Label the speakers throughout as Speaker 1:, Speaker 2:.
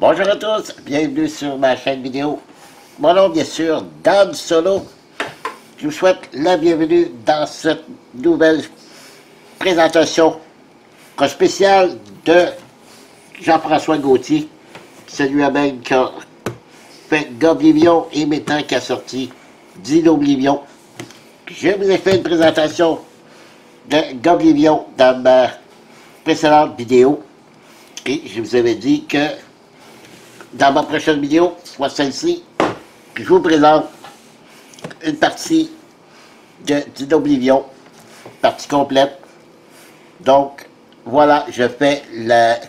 Speaker 1: Bonjour à tous, bienvenue sur ma chaîne vidéo. Mon nom, bien sûr, Dan Solo. Je vous souhaite la bienvenue dans cette nouvelle présentation spéciale de Jean-François Gauthier, celui-même qui a fait Goblivion et maintenant qui a sorti Dinoblivion. Je vous ai fait une présentation de Goblivion dans ma précédente vidéo et je vous avais dit que dans ma prochaine vidéo, soit celle-ci, je vous présente une partie de Dinoblivion, partie complète. Donc, voilà, je fais la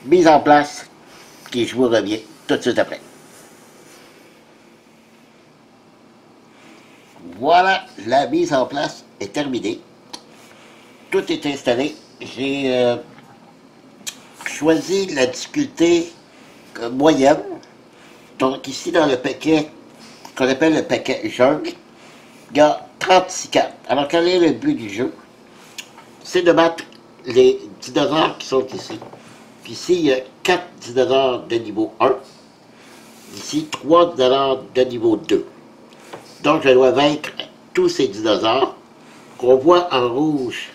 Speaker 1: mise en place et je vous reviens tout de suite après. Voilà, la mise en place est terminée. Tout est installé. J'ai choisi la difficulté moyenne. Donc ici dans le paquet qu'on appelle le paquet jungle, il y a 36 cartes. Alors quel est le but du jeu? C'est de battre les dinosaures qui sont ici. Puis ici, il y a 4 dinosaures de niveau 1. Ici, 3 dinosaures de niveau 2. Donc je dois vaincre tous ces dinosaures. On voit en rouge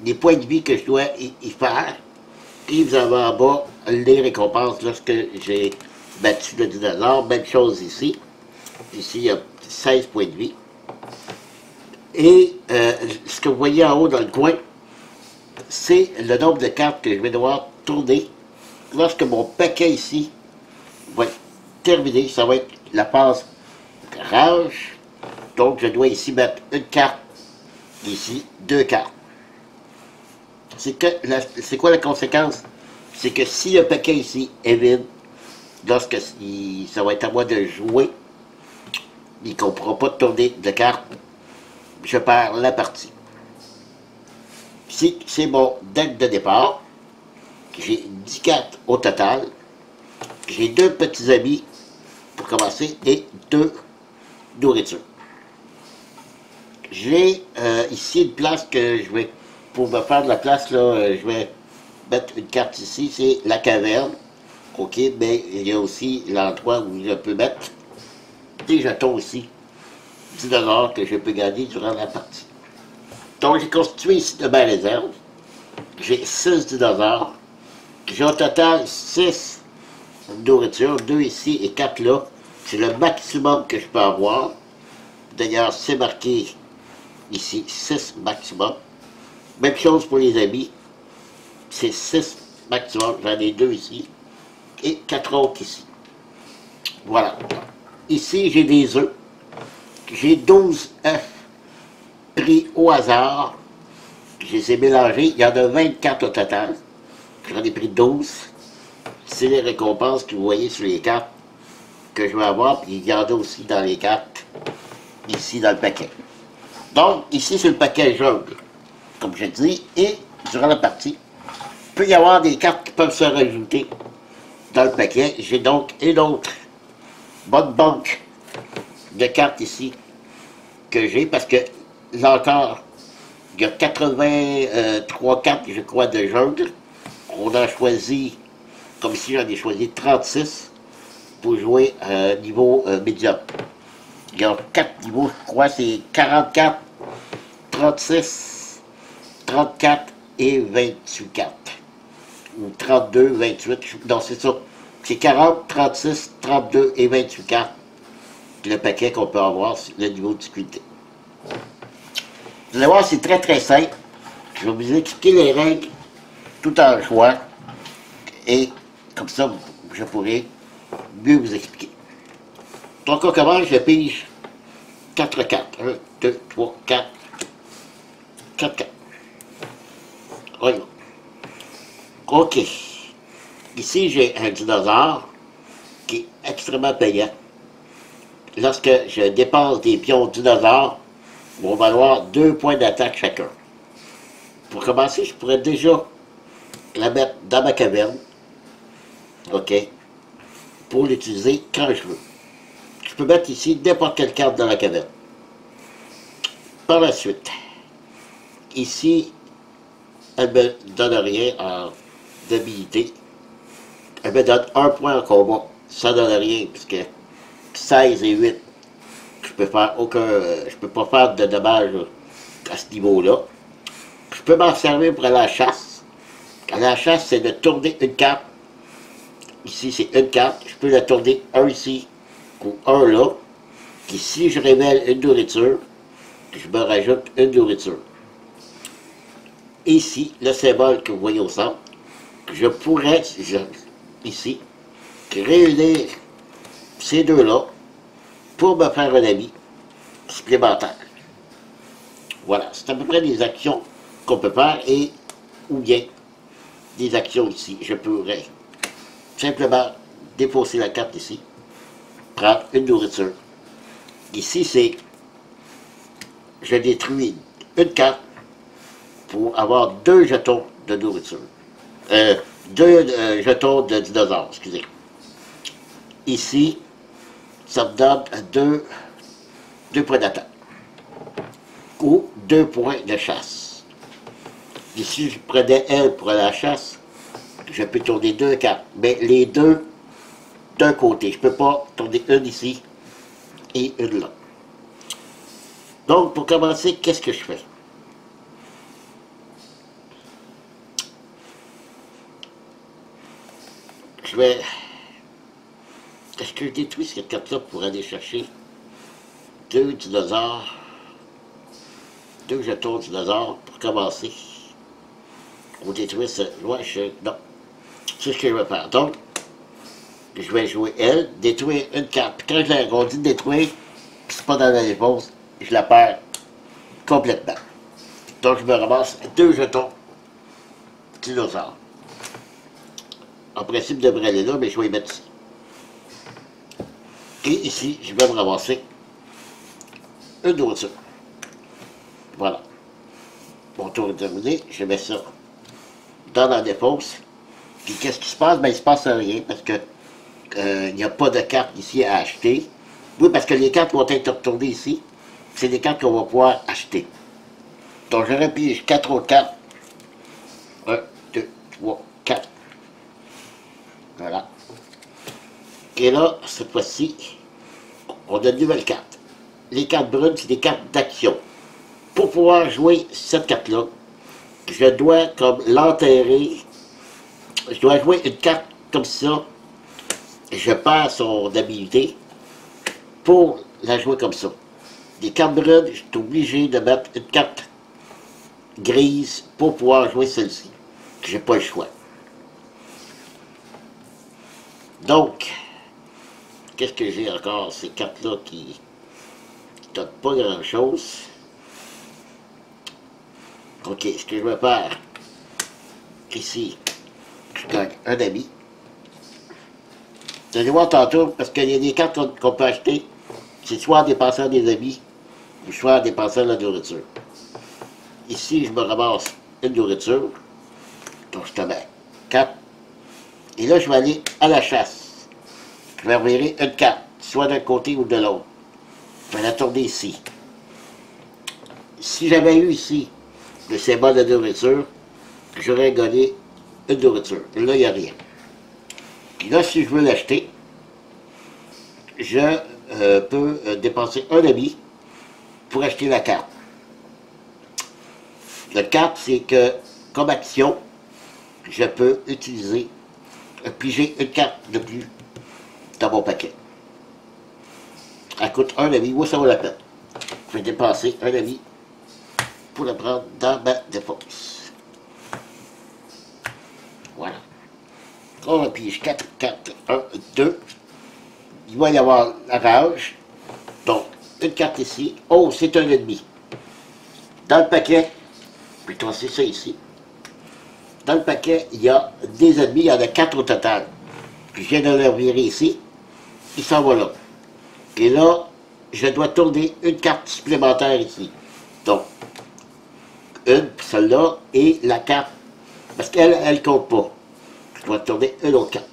Speaker 1: les points de vie que je dois y faire. Et vous avez en bas les récompenses lorsque j'ai battu le dinosaure. Même chose ici. Ici, il y a 16 points de vie. Et ce que vous voyez en haut dans le coin, c'est le nombre de cartes que je vais devoir tourner. Lorsque mon paquet ici va être terminé, ça va être la phase rage. Donc, je dois ici mettre une carte, ici, 2 cartes. C'est quoi la conséquence? C'est que si le paquet ici est vide, lorsque ça va être à moi de jouer, et qu'on ne pourra pas tourner de cartes, je perds la partie. Ici, c'est mon deck de départ. J'ai 10 cartes au total. J'ai 2 petits amis pour commencer et 2 nourritures. J'ai ici une place que je vais, pour me faire de la place, là, je vais mettre une carte ici, c'est la caverne. Ok, mais il y a aussi l'endroit où je peux mettre des jetons aussi, 10 $ que je peux gagner durant la partie. Donc j'ai constitué ici de ma réserve. J'ai 6 dinosaures. J'ai au total 6 nourritures, 2 ici et 4 là. C'est le maximum que je peux avoir. D'ailleurs, c'est marqué ici, 6 maximum. Même chose pour les amis. C'est 6 maximum. J'en ai 2 ici. Et 4 autres ici. Voilà. Ici, j'ai des œufs. J'ai 12 œufs pris au hasard. Je les ai mélangés. Il y en a 24 au total. J'en ai pris 12. C'est les récompenses que vous voyez sur les cartes que je vais avoir. Puis il y en a aussi dans les cartes, ici dans le paquet. Donc, ici, c'est le paquet jungle, comme je dis. Et durant la partie, il peut y avoir des cartes qui peuvent se rajouter dans le paquet. J'ai donc une autre bonne banque de cartes ici que j'ai parce que là encore, il y a 83 cartes, je crois, de jungle. On a choisi, comme ici, j'en ai choisi 36 pour jouer niveau médium. Il y a 4 niveaux, je crois, c'est 44, 36, 34 et 28 cartes. Ou 32, 28, non, c'est ça. C'est 40, 36, 32 et 28 cartes. Le paquet qu'on peut avoir sur le niveau de difficulté. Vous allez voir, c'est très très simple. Je vais vous expliquer les règles tout en jouant. Et comme ça, je pourrai mieux vous expliquer. Donc on commence, je pige 4 cartes. 1, 2, 3, 4. 4 cartes. On y va. OK. Ici, j'ai un dinosaure qui est extrêmement payant. Lorsque je dépense des pions dinosaures, on va avoir 2 points d'attaque chacun. Pour commencer, je pourrais déjà la mettre dans ma caverne. OK. Pour l'utiliser quand je veux. Je peux mettre ici n'importe quelle carte dans la caverne. Par la suite, ici, elle ne me donne rien en d'habilité. elle me donne un point en combat. Ça donne rien, puisque 16 et 8, je peux faire aucun. Je peux pas faire de dommages à ce niveau-là. Je peux m'en servir pour aller à la chasse. À la chasse, c'est de tourner une carte. Ici, c'est une carte. Je peux la tourner un ici ou un là. Puis si je révèle une nourriture, je me rajoute une nourriture. Ici, le symbole que vous voyez au centre, je pourrais, ici, réunir ces deux-là pour me faire un ami supplémentaire. Voilà, c'est à peu près des actions qu'on peut faire et ou bien des actions ici. Je pourrais simplement défausser la carte ici, prendre une nourriture. Ici, c'est je détruis une carte pour avoir 2 jetons de nourriture. 2 jetons de dinosaures, excusez. Ici, ça me donne 2 points d'attaque. Ou 2 points de chasse. Ici, je prenais elle pour la chasse, je peux tourner 2 cartes. Mais les 2 d'un côté. Je ne peux pas tourner une ici et une là. Donc, pour commencer, qu'est-ce que je fais? Je vais... Est-ce que je détruis cette carte-là pour aller chercher 2 dinosaures, 2 jetons dinosaures pour commencer? Ou détruire ce... Ouais, non. C'est ce que je vais faire. Donc, je vais jouer elle, détruire une carte. Puis quand on dit détruire, c'est pas dans la réponse, je la perds complètement. Donc, je me ramasse 2 jetons dinosaures. En principe, je devrais aller là, mais je vais y mettre ici. Et ici, je vais me ramasser une nourriture. Voilà. Mon tour est terminé. Je mets ça dans la défausse. Puis qu'est-ce qui se passe? Ben, il ne se passe rien parce que il n'y a pas de carte ici à acheter. Oui, parce que les cartes vont être retournées ici. C'est des cartes qu'on va pouvoir acheter. Donc, je repige 4 autres cartes. 1, 2, 3, 4. Voilà. Et là, cette fois-ci, on a de nouvelles cartes. Les cartes brunes, c'est des cartes d'action. Pour pouvoir jouer cette carte-là, je dois comme l'enterrer. Je dois jouer une carte comme ça. Je perds son habilité pour la jouer comme ça. Des cartes brunes, je suis obligé de mettre une carte grise pour pouvoir jouer celle-ci. J'ai pas le choix. Donc, qu'est-ce que j'ai encore? Ces cartes-là qui ne donnent pas grand-chose. Ok, ce que je vais faire, ici, je gagne un ami. Vous allez voir tantôt, parce qu'il y a des cartes qu'on peut acheter, c'est soit en dépensant des habits, ou soit en dépensant la nourriture. Ici, je me ramasse une nourriture, donc je te mets 4. Et là, je vais aller à la chasse. Je vais revirer une carte, soit d'un côté ou de l'autre. Je vais la tourner ici. Si j'avais eu ici le symbole de nourriture, j'aurais gagné une nourriture. Et là, il n'y a rien. Puis là, si je veux l'acheter, je peux dépenser un ami pour acheter la carte. La carte, c'est que, comme action, je peux utiliser, piger une carte de plus dans mon paquet. Elle coûte un ami, moi ça vaut la peine. Je vais dépenser un ami pour la prendre dans ma défense. Voilà. On pige 4 cartes, 1, 2. Il va y avoir la rage. Donc, une carte ici. Oh, c'est un ennemi. Dans le paquet, plutôt c'est ça ici. Dans le paquet, il y a des ennemis, il y en a 4 au total. Puis je viens de le virer ici. Il s'en va là. Et là, je dois tourner une carte supplémentaire ici. Donc, une, celle-là, et la carte, parce qu'elle, elle compte pas. Je dois tourner une autre carte.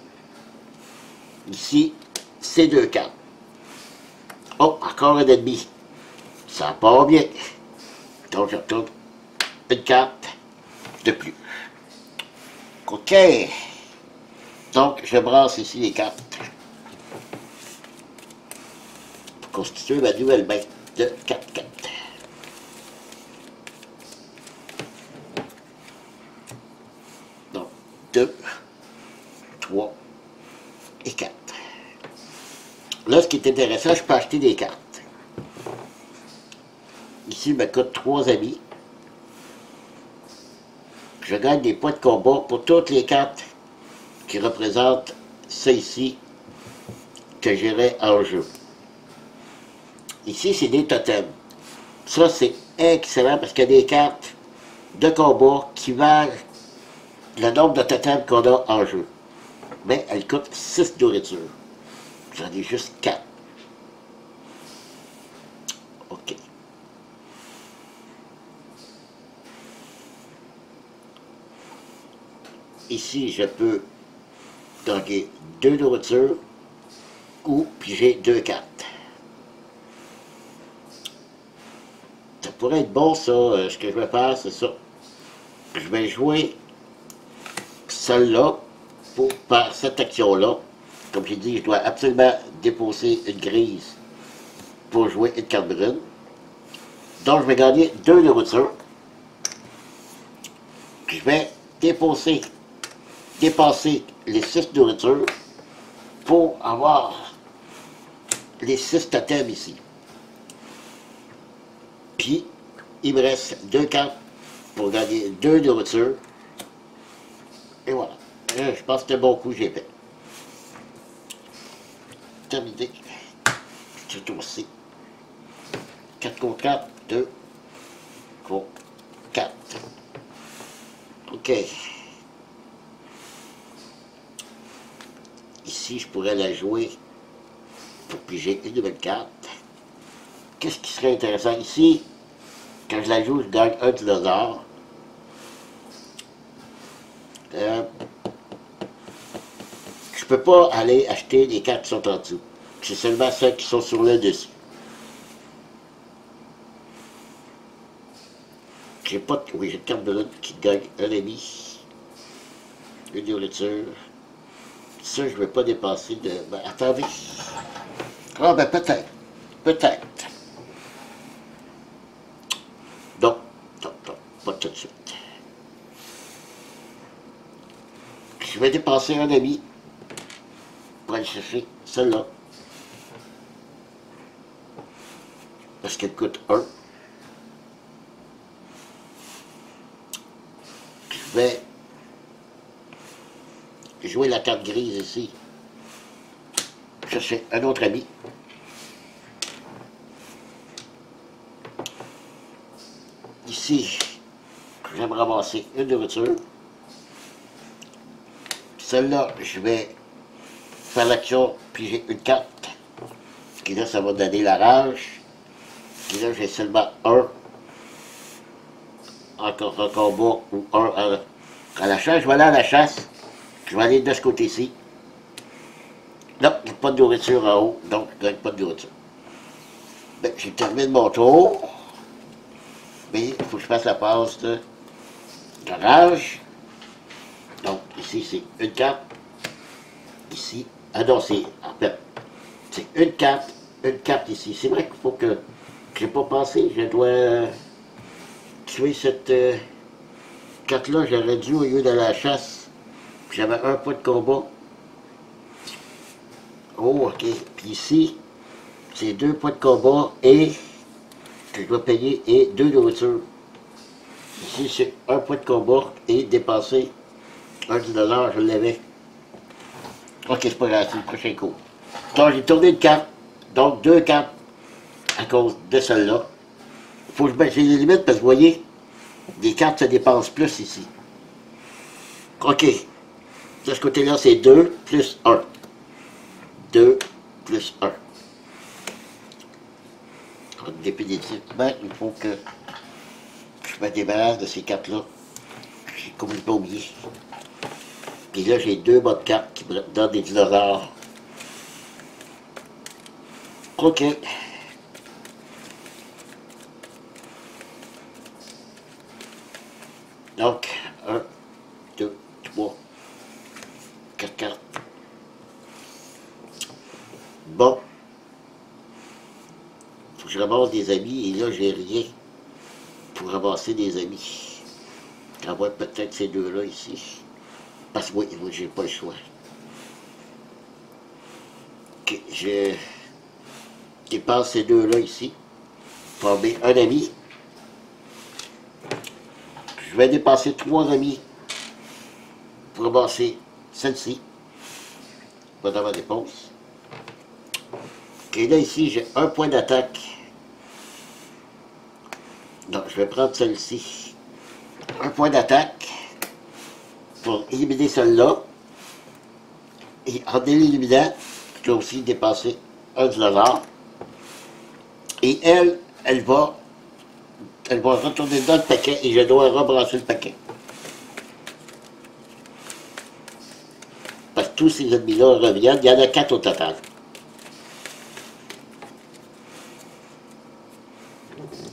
Speaker 1: Ici, c'est 2 cartes. Oh, encore un ennemi. Ça part bien. Donc, je retourne une carte de plus. OK. Donc, je brasse ici les cartes pour constituer ma nouvelle main de 4-4. Donc, 2, 3 et 4. Là, ce qui est intéressant, je peux acheter des cartes. Ici, il me coûte 3 amis. Je gagne des points de combat pour toutes les cartes qui représentent ça ici que j'irai en jeu. Ici, c'est des totems. Ça, c'est excellent parce qu'il y a des cartes de combat qui valent le nombre de totems qu'on a en jeu. Mais elles coûtent 6 nourritures. J'en ai juste 4. OK. Ici, je peux gagner 2 nourritures ou piger 2 cartes. Ça pourrait être bon, ça. Ce que je vais faire, c'est ça. Je vais jouer celle-là pour faire cette action-là. Comme j'ai dit, je dois absolument déposer une grise pour jouer une carte brune. Donc, je vais gagner 2 nourritures. Je vais dépasser les 6 nourritures pour avoir les 6 totems ici. Puis, il me reste 2 cartes pour gagner 2 nourritures. Et voilà. Je pense que c'est un bon coup, j'ai fait. Terminé. Ce tour-ci. 4 contre 4, 2 contre 4. OK. Ici, je pourrais la jouer pour piger une nouvelle carte. Qu'est-ce qui serait intéressant ici? Quand je la joue, je gagne un dinosaure. Je peux pas aller acheter les cartes qui sont en dessous. C'est seulement celles qui sont sur le dessus. J'ai pas de... Oui, j'ai une carte brune qui gagne un ami. Une nourriture. Ça, je ne vais pas dépasser de... Ben, attendez. Ah, ben peut-être. Peut-être. Non, non, non, pas tout de suite. Je vais dépenser un ami pour aller chercher celle-là. Parce qu'elle coûte 1. Je vais jouer la carte grise ici. Chercher un autre ami. Ici, je vais me ramasser une nourriture. Celle-là, je vais faire l'action, puis j'ai une carte. Qui là, ça va donner la rage. Puis là, j'ai seulement un en combat ou un à la chasse. Je vais aller à la chasse. Je vais aller de ce côté-ci. Non, il n'y a pas de nourriture en haut, donc je ne gagne pas de nourriture. Ben, j'ai terminé mon tour. Mais il faut que je fasse la passe de rage. Donc, ici, c'est une carte. Ici, ah non, c'est en fait, c'est une carte ici. C'est vrai qu'il faut que j'ai pas pensé, je dois tuer cette carte-là. J'aurais dû, au lieu de la chasse, j'avais un point de combat. Oh, ok. Puis ici, c'est 2 points de combat et que je dois payer et 2 nourritures. Ici, c'est un point de combat et dépenser un $10, je l'avais. Ok, c'est pas grave, c'est le prochain coup. Donc, j'ai tourné une carte, donc 2 cartes à cause de celle-là. Faut que j'ai les limites parce que vous voyez, les cartes se dépensent plus ici. Ok. De ce côté-là, c'est 2 plus 1. 2 plus 1. Donc, définitivement, il faut que je me débarrasse de ces cartes-là. J'ai complètement oublié. Puis là, j'ai 2 bonnes cartes qui me donnent des dinosaures. Ok. Donc, 1, 2, 3, 4 cartes. Bon, faut que je ramasse des amis, et là, j'ai rien pour ramasser des amis. À voir peut-être ces deux-là ici. Parce que oui, j'ai pas le choix. Ok, je dépasse ces deux-là ici. Former un ami. Je vais dépasser 3 amis pour ramasser celle-ci. Pas dans ma réponse. Et là, ici, j'ai un point d'attaque. Donc, je vais prendre celle-ci. Un point d'attaque pour éliminer celle-là. Et en l'éliminant, je vais aussi dépasser un $. Et elle va retourner dans le paquet et je dois rebrasser le paquet. Parce que tous ces ennemis-là reviennent. Il y en a 4 au total.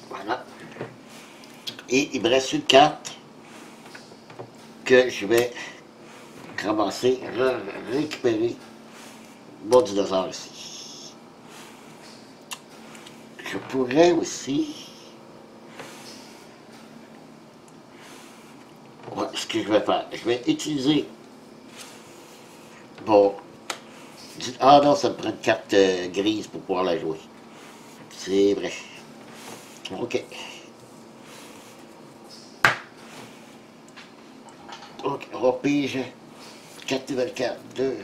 Speaker 1: Voilà. Et il me reste une carte que je vais ramasser, récupérer mon dinosaure ici. Je pourrais aussi... Ouais, ce que je vais faire, je vais utiliser... Bon... Ah non, ça me prend une carte grise pour pouvoir la jouer. C'est vrai. Ok. Ok, on pige 4 nouvelles cartes. 2,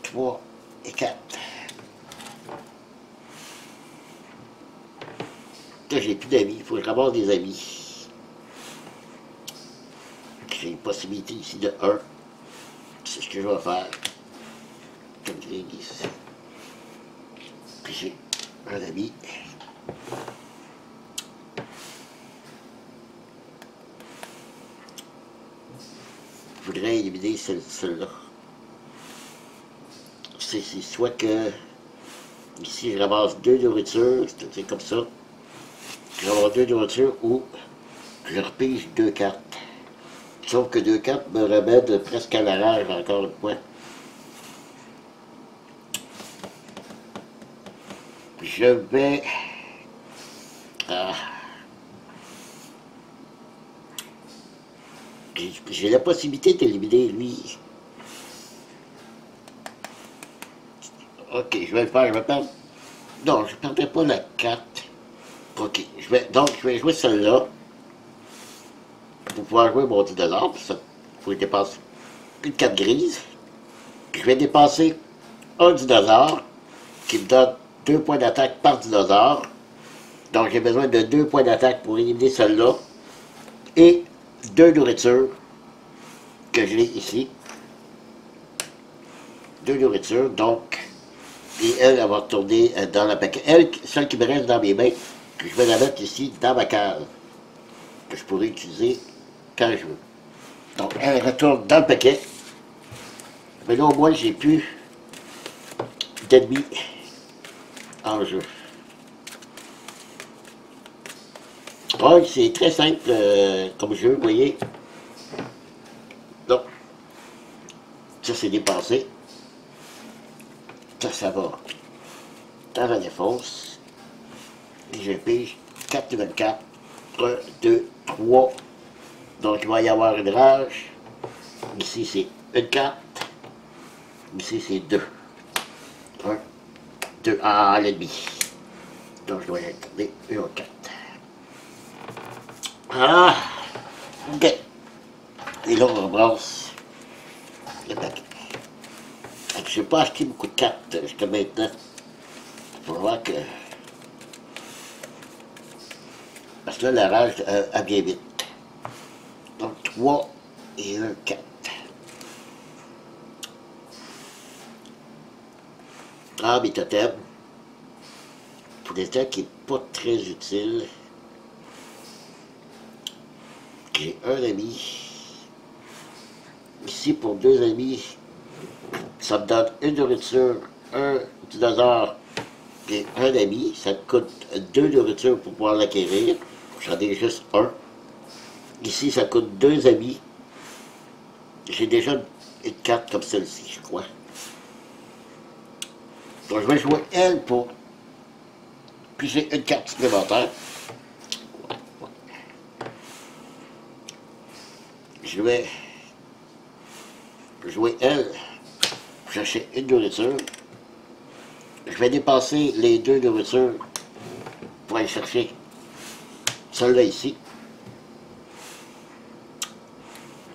Speaker 1: 3 et 4. Là, j'ai plus d'amis. Il faut que je ramasse des amis. J'ai une possibilité ici de 1. C'est ce que je vais faire. Comme grille ici. Puis j'ai un ami. Je voudrais éliminer celle-là. C'est soit que ici je ramasse 2 nourritures, c'est comme ça. Je ramasse 2 nourritures ou je repige 2 cartes. Sauf que 2 cartes me remettent presque à la rage encore une fois. Je vais... J'ai la possibilité d'éliminer lui. Ok, je vais le faire, je vais perdre. Non, je ne perdrai pas la carte. Ok, donc je vais jouer celle-là. Pour pouvoir jouer mon $. Il faut que je dépasse une carte grise. Je vais dépasser un $, qui me donne 2 points d'attaque par dinosaure. Donc j'ai besoin de 2 points d'attaque pour éliminer celle-là. Et 2 nourritures que j'ai ici. 2 nourritures, donc. Et elle va retourner dans la paquet. Elle, celle qui me reste dans mes mains, que je vais la mettre ici dans ma cave. Que je pourrai utiliser quand je veux. Donc elle retourne dans le paquet. Mais là au moins j'ai plus d'ennemis en jeu. Ouais, c'est très simple comme jeu, vous voyez. Donc, ça c'est dépensé. Ça va dans la défense. Et je pige 4 nouvelles cartes. 1, 2, 3. Donc il va y avoir une rage. Ici c'est une carte. Ici c'est 2. 1, 2. Ah, l'ennemi. Donc je dois y regarder une autre carte. Ah! Ok. Et là on embrasse le paquet. Je n'ai pas acheté beaucoup de cartes jusqu'à maintenant. Pour voir que... Parce que là, la rage a bien vite. Donc 3 et 1, 4. Ah, mes totems. Pour l'instant, qui n'est pas très utile. J'ai un ami. Ici, pour 2 amis, ça me donne une nourriture, un dinosaure et un ami. Ça me coûte 2 nourritures pour pouvoir l'acquérir. J'en ai juste un. Ici, ça coûte 2 amis. J'ai déjà une carte comme celle-ci, je crois. Donc je vais jouer elle pour piger une carte supplémentaire. Je vais jouer elle pour chercher une nourriture. Je vais dépasser les deux nourritures pour aller chercher celle-là ici.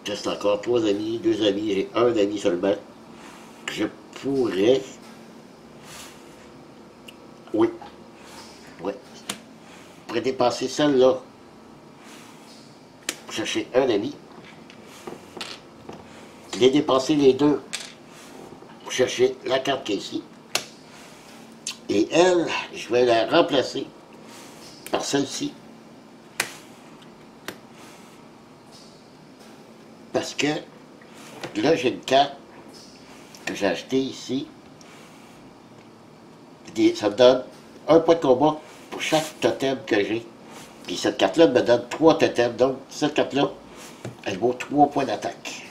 Speaker 1: Il reste encore 3 amis, 2 amis, j'ai un ami seulement. Je pourrais... Oui. Oui. Je pourrais dépasser celle-là pour chercher un ami. Je vais dépasser les deux pour chercher la carte qui est ici. Et elle, je vais la remplacer par celle-ci. Parce que là, j'ai une carte que j'ai achetée ici. Ça me donne un point de combat pour chaque totem que j'ai. Puis cette carte-là me donne 3 totems. Donc, cette carte-là, elle vaut 3 points d'attaque.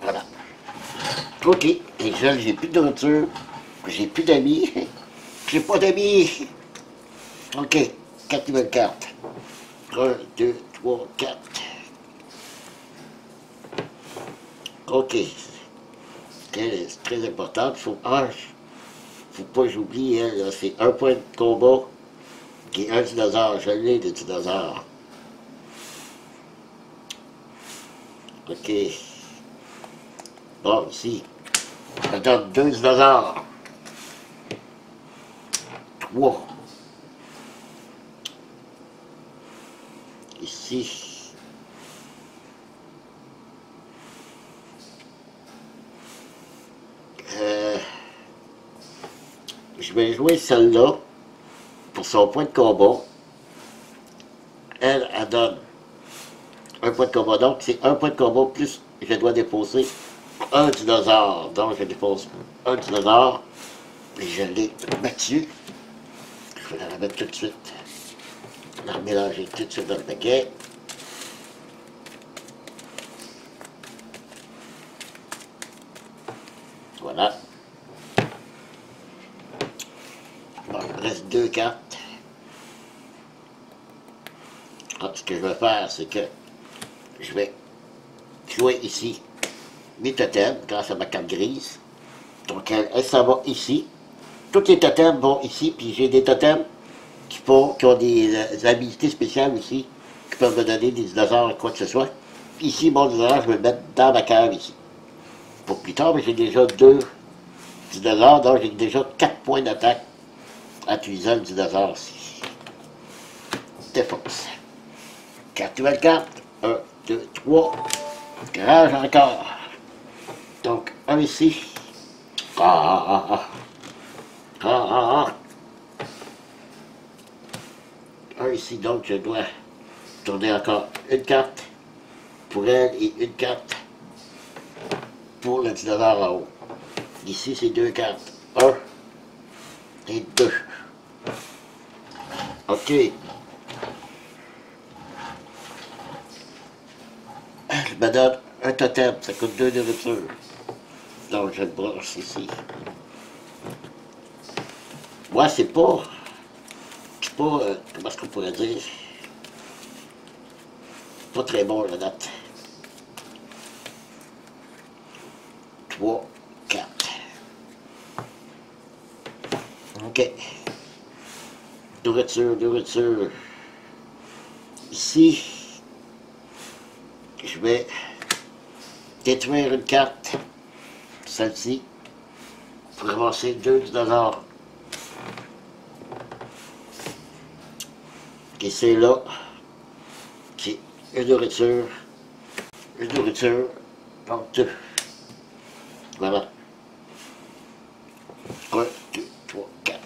Speaker 1: Voilà. Ok. Et j'ai plus de nourriture. J'ai plus d'amis. J'ai pas d'amis. Ok. 4 nouvelles cartes. 1, 2, 3, 4. Ok. C'est très important. Faut pas que j'oublie, hein, c'est un point de combat qui est un dinosaure. Je l'ai, le dinosaure. Ok. Bon, ici. Ça donne 2 dinosaures. 3. Ici. Je vais jouer celle-là pour son point de combat. Elle donne un point de combat. Donc, c'est un point de combat plus je dois déposer un dinosaure. Donc, je dépose un dinosaure. Et je l'ai battu. Je vais la remettre tout de suite. La remélanger tout de suite dans le paquet. Voilà. Bon, il me reste 2 cartes. Alors, ce que je vais faire, c'est que je vais jouer ici mes totems grâce à ma carte grise. Donc, elle s'en va ici. Tous les totems vont ici, puis j'ai des totems qui ont des habilités spéciales aussi, qui peuvent me donner des dinosaures, quoi que ce soit. Puis ici, mon dinosaure, je vais le mettre dans ma cave ici. Pour plus tard, j'ai déjà 2 dinosaures, donc j'ai déjà 4 points d'attaque en utilisant le dinosaure ici. Défonce. 4 nouvelles cartes. 1, 2, 3. Garage encore. Donc, un ici. Un ici, donc je dois tourner encore une carte pour elle et une carte pour le dinosaure en haut. Ici, c'est 2 cartes. 1 et 2. OK. Je me donne un totem, ça coûte 2 nourritures. Donc, je le broche ici. Moi, c'est pas, comment est-ce qu'on pourrait dire, pas très bon, la note. 3, 4. OK. Nourriture. Ici, je vais détruire une carte, celle-ci, pour ramasser 2 dinosaures. Et c'est là, c'est une nourriture, donc 2. Voilà. 1, 2, 3, 4.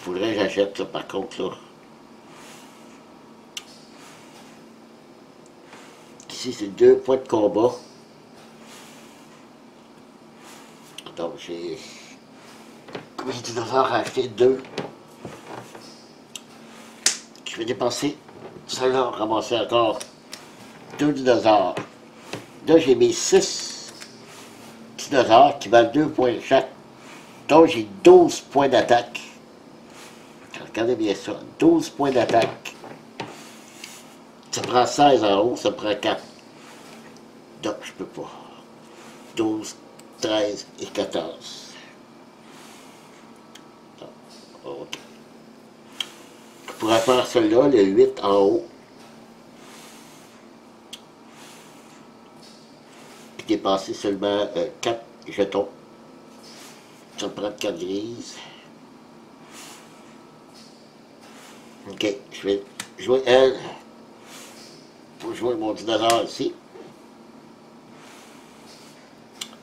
Speaker 1: Faudrait que j'achète ça par contre là. Ici c'est 2 points de combat. Donc j'ai dinosaures à acheter 2. Je vais dépenser celle-là, ramasser encore 2 dinosaures. Là, j'ai mes 6 dinosaures qui valent 2 points chaque. Donc, j'ai 12 points d'attaque. Regardez bien ça. 12 points d'attaque. Ça prend 16 en haut, ça prend 4. Donc, je peux pas. 12, 13 et 14. OK. Je pourrais faire celui-là, le 8 en haut. Puis dépenser seulement 4 jetons. Ça me prend 4 grises. OK, je vais jouer elle pour jouer mon dinosaure ici.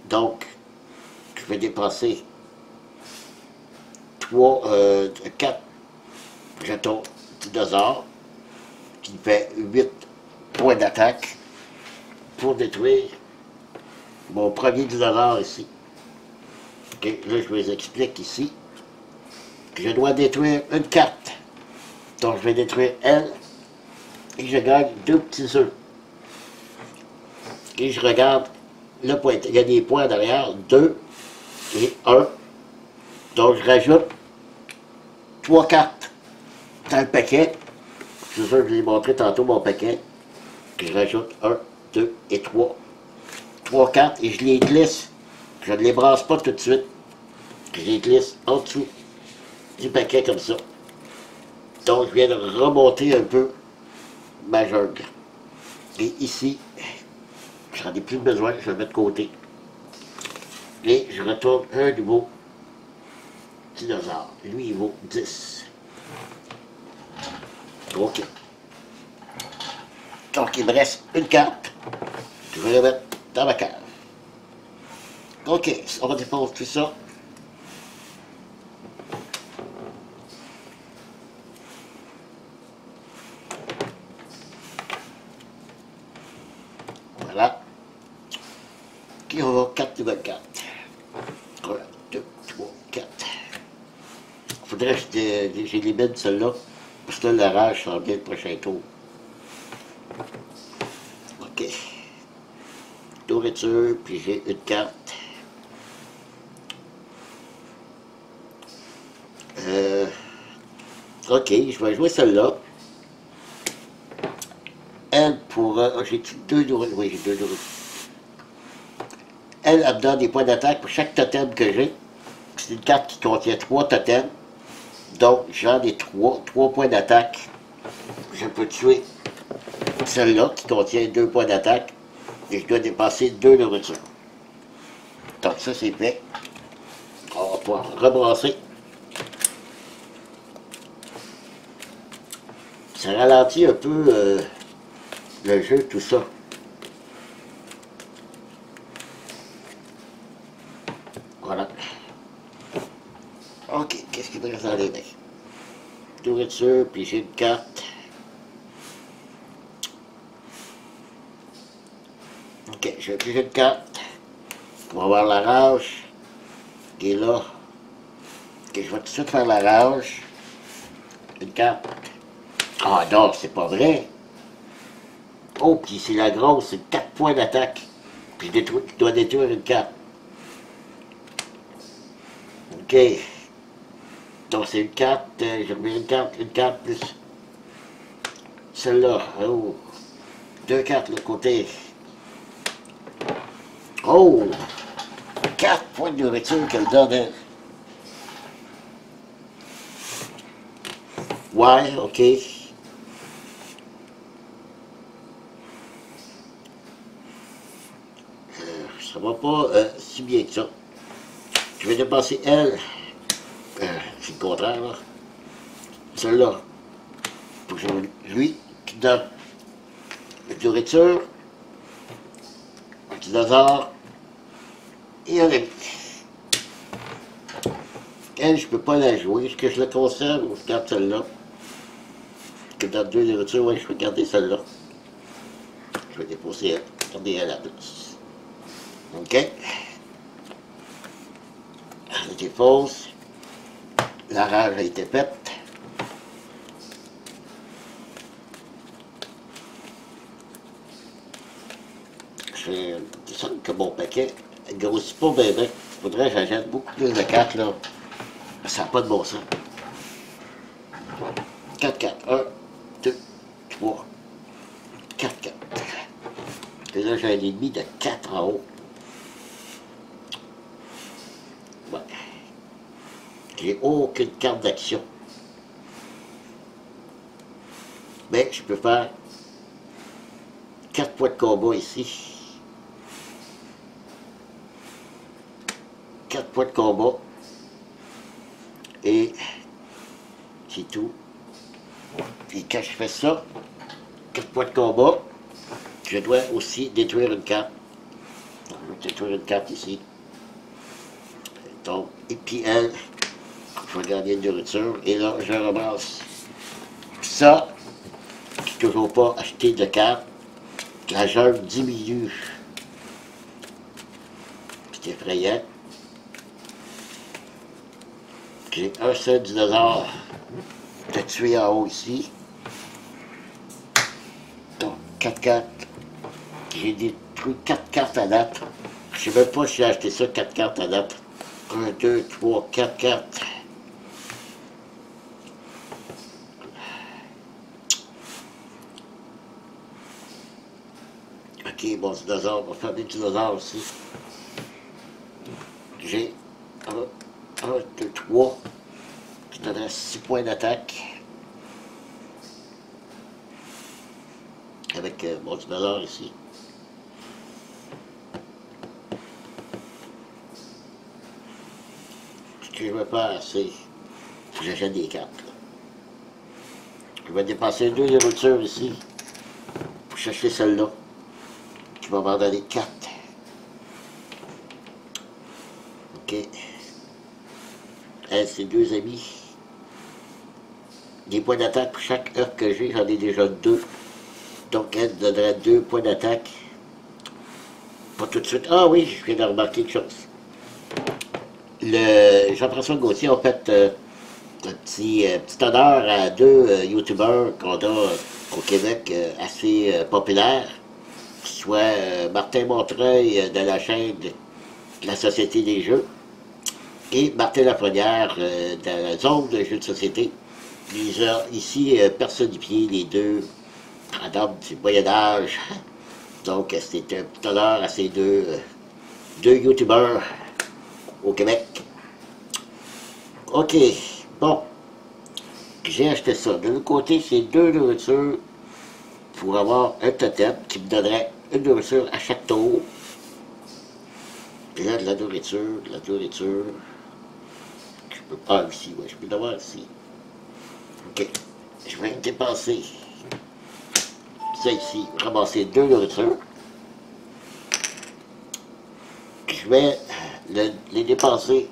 Speaker 1: Donc, je vais dépenser 4 jetons dinosaures qui fait 8 points d'attaque pour détruire mon premier dinosaure ici. OK, là je vous explique ici que je dois détruire une carte. Donc je vais détruire elle et je gagne 2 petits œufs. Et je regarde le point. Il y a des points derrière, 2 et 1. Donc je rajoute 3 cartes dans le paquet. C'est ça que je vous ai montré tantôt mon paquet. Que je rajoute 1, 2 et 3. 3 cartes et je les glisse. Je ne les brasse pas tout de suite. Je les glisse en dessous du paquet comme ça. Donc je viens de remonter un peu ma jungle. Et ici, j'en ai plus besoin, je vais le mettre de côté. Et je retourne un nouveau dinosaure. Lui, il vaut 10. OK. Donc, il me reste une carte. Je vais la mettre dans ma cave. OK, on dépose tout ça. Voilà. Puis on va avoir 4 nouvelles cartes. 1, 2, 3, 4. Il faudrait que j'élimine celle-là. Parce que là, la rage s'en vient le prochain tour. OK. Nourriture, puis j'ai une carte. OK, je vais jouer celle-là. Elle pourra... j'ai 2 nourritures. Oui, j'ai 2 nourritures. Elle me donne des points d'attaque pour chaque totem que j'ai. C'est une carte qui contient 3 totems. Donc, j'en ai 3 points d'attaque. Je peux tuer celle-là qui contient 2 points d'attaque. Et je dois dépasser 2 nourritures. Donc, ça, c'est fait. On va pouvoir rebrasser. Ça ralentit un peu le jeu, tout ça. Voilà. OK, qu'est-ce qu'il me reste dans les mains? Nourriture, puis j'ai une carte. OK, j'ai plus une carte. On va voir la rage qui est là. OK, je vais tout de suite faire la rage. Une carte. Ah non, c'est pas vrai. Oh, puis c'est la grosse, c'est 4 points d'attaque. Puis je dois détruire une carte. OK. Donc c'est une carte, j'ai remis une carte plus celle-là. Oh. 2 cartes de l'autre côté. Oh! 4 points de nourriture qu'elle donne. Ouais, OK. Ça va pas si bien que ça. Je vais dépasser elle. C'est le contraire, là. Celle-là. Faut que je lui qui donne la nourriture, un dinosaure et un ami. Elle, je peux pas la jouer. Est-ce que je la conserve ou je garde celle-là? Que dans 2 nourritures, oui, je vais garder celle-là. Je vais déposer elle. Garder elle à la place. OK. Je dépose. La rage a été faite. Je Il semble que mon paquet ne grossit pas bien. Il faudrait que j'achète beaucoup plus de cartes, là. Ça n'a pas de bon sens. 4 4. 1, 2, 3, 4 4. Et là, j'ai un ennemi de 4 en haut. Ouais. J'ai aucune carte d'action. Mais je peux faire 4 points de combat ici. 4 points de combat. Et c'est tout. Puis quand je fais ça, 4 points de combat, je dois aussi détruire une carte. Donc, je vais détruire une carte ici. Donc, et puis elle, je vais gagner une nourriture. Et là, je ramasse. Puis ça, je n'ai toujours pas acheté de carte. La jungle diminue. C'est effrayant. J'ai un seul dinosaure de tuer en haut ici. Donc, 4 cartes. J'ai détruit 4 cartes à date. Je ne sais même pas si j'ai acheté ça, 4 cartes à date. 1, 2, 3, 4 cartes. Ok, bon dinosaure, on va faire des dinosaures aussi. J'ai 1, 2, 3. qui donnerait 6 points d'attaque. Avec mon dinosaure ici. Ce que je vais faire, c'est que j'achète des cartes. Là. Je vais dépenser 2 nourritures ici pour chercher celle-là. Je vais m'en donner 4. Ok. Elle, c'est 2 amis. Des points d'attaque pour chaque heure que j'ai, j'en ai déjà 2. Donc elle donnerait 2 points d'attaque. Pas tout de suite. Ah oui, je viens de remarquer quelque chose. Jean-François Gauthier a fait un petit honneur à 2 youtubeurs qu'on a au Québec assez populaires, soit Martin Montreuil de la chaîne de la Société des Jeux et Martin Lafrenière de la zone de jeux de société. Ils ont ici personnifié les 2 dames du Moyen-Âge. Donc c'était un petit honneur à ces 2 youtubeurs au Québec. Ok, bon. J'ai acheté ça. De l'autre côté, c'est 2 nourritures pour avoir un totem qui me donnerait une nourriture à chaque tour. Et là, de la nourriture, Je peux pas ici, ouais, je peux l'avoir ici. Ok. Je vais dépenser ça ici, ramasser 2 nourritures. Je vais les dépenser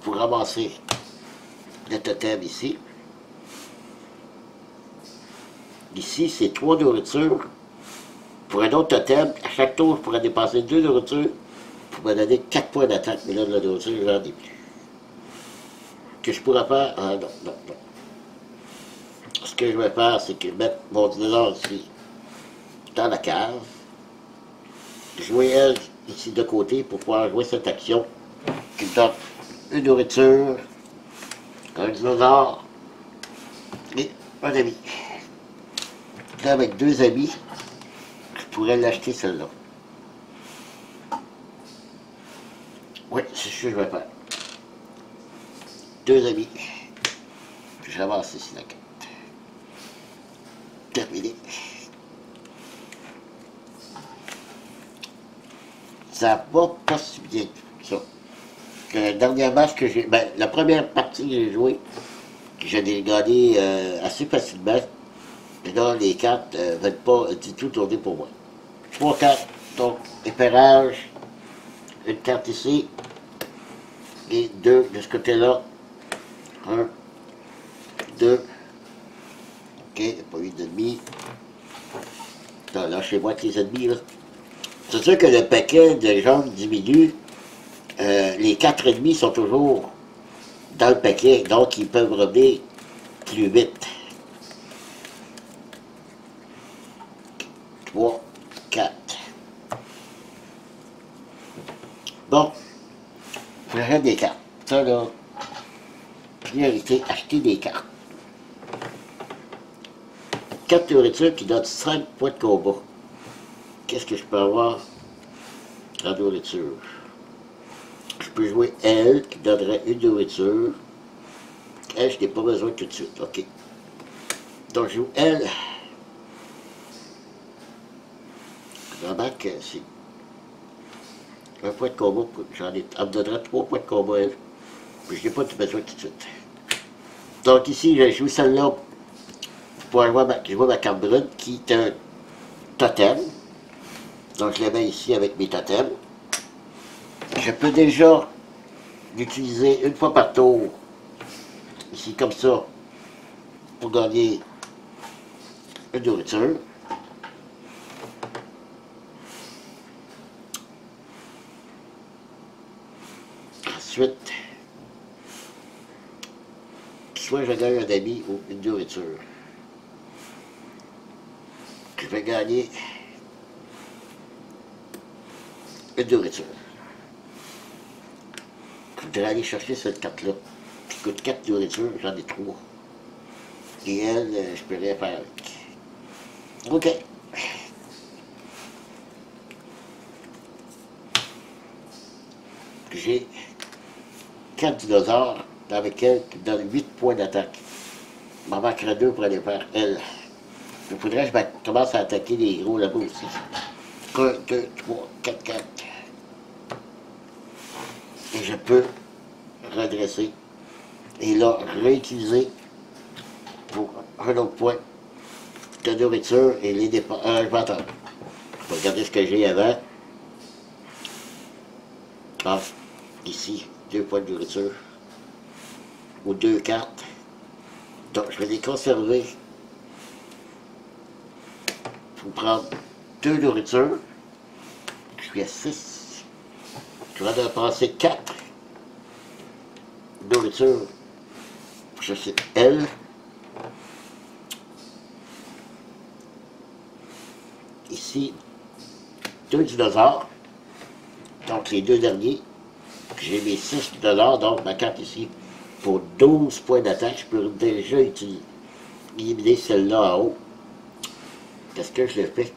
Speaker 1: pour ramasser le totem ici. Ici, c'est 3 nourritures. Pour un autre totem, à chaque tour, je pourrais dépenser 2 nourritures pour me donner 4 points d'attaque. Mais là, de la nourriture, j'en ai plus. Ce que je pourrais faire... Ah non, non, non. Ce que je vais faire, c'est que je vais mettre mon dinosaure ici, dans la cave. Jouer elle ici de côté pour pouvoir jouer cette action qui me donne une nourriture, un dinosaure et un ami. Là, avec 2 amis, je pourrais l'acheter celle-là. Oui, c'est ce que je vais faire. 2 amis. J'avance ici la carte. Terminé. Ça va pas si bien, ça. Le dernier match que j'ai... Ben, la première partie que j'ai joué, je l'ai gagné assez facilement. Mais là, les cartes ne veulent pas du tout tourner pour moi. 3 cartes, donc, épérage, une carte ici, et 2 de ce côté-là. 1, 2. Ok, il n'y a pas eu d'ennemis. Lâchez-moi avec les ennemis, là. C'est sûr que le paquet de jaunes diminue. Les 4 ennemis sont toujours dans le paquet, donc ils peuvent revenir plus vite. 3, 4. Bon, il faudrait des cartes. Ça, là, priorité, acheter des cartes. 4 nourritures qui donnent 5 points de combat. Qu'est-ce que je peux avoir en nourriture? Je peux jouer elle, qui donnerait une nourriture. Elle, je n'ai pas besoin tout de suite. OK. Donc, je joue elle. Vraiment que c'est un point de combat. Elle me donnerait 3 points de combat, elle. Mais je n'ai pas besoin tout de suite. Donc, ici, je joue celle-là pour avoir ma carte brune qui est un totem. Donc, je la mets ici avec mes totems. Je peux déjà l'utiliser une fois par tour, ici comme ça, pour gagner une nourriture. Ensuite, soit je gagne un ami ou une nourriture. Je vais gagner une nourriture. Je voudrais aller chercher cette carte-là, qui coûte 4 nourritures, j'en ai 3. Et elle, je peux rien faire avec. OK. J'ai 4 dinosaures avec elle qui me donnent 8 points d'attaque. Il m'en manquerait 2 pour aller faire elle. Il faudrait que je commence à attaquer les gros là-bas aussi. 1, 2, 3, 4, 4. Et je peux redresser. Et là, réutiliser pour un autre point de nourriture et les dépenses. Je vais attendre. Je vais regarder ce que j'ai avant. Ah, ici, 2 points de nourriture. Ou 2 cartes. Donc, je vais les conserver pour prendre 2 nourritures. Je suis à 6. Je vais en passer 4 nourritures. Je sais, elle. Ici, 2 dinosaures. Donc, les 2 derniers. J'ai mes 6 $, donc ma carte ici, pour 12 points d'attaque, je peux déjà éliminer celle-là en haut. Est-ce que je le fais?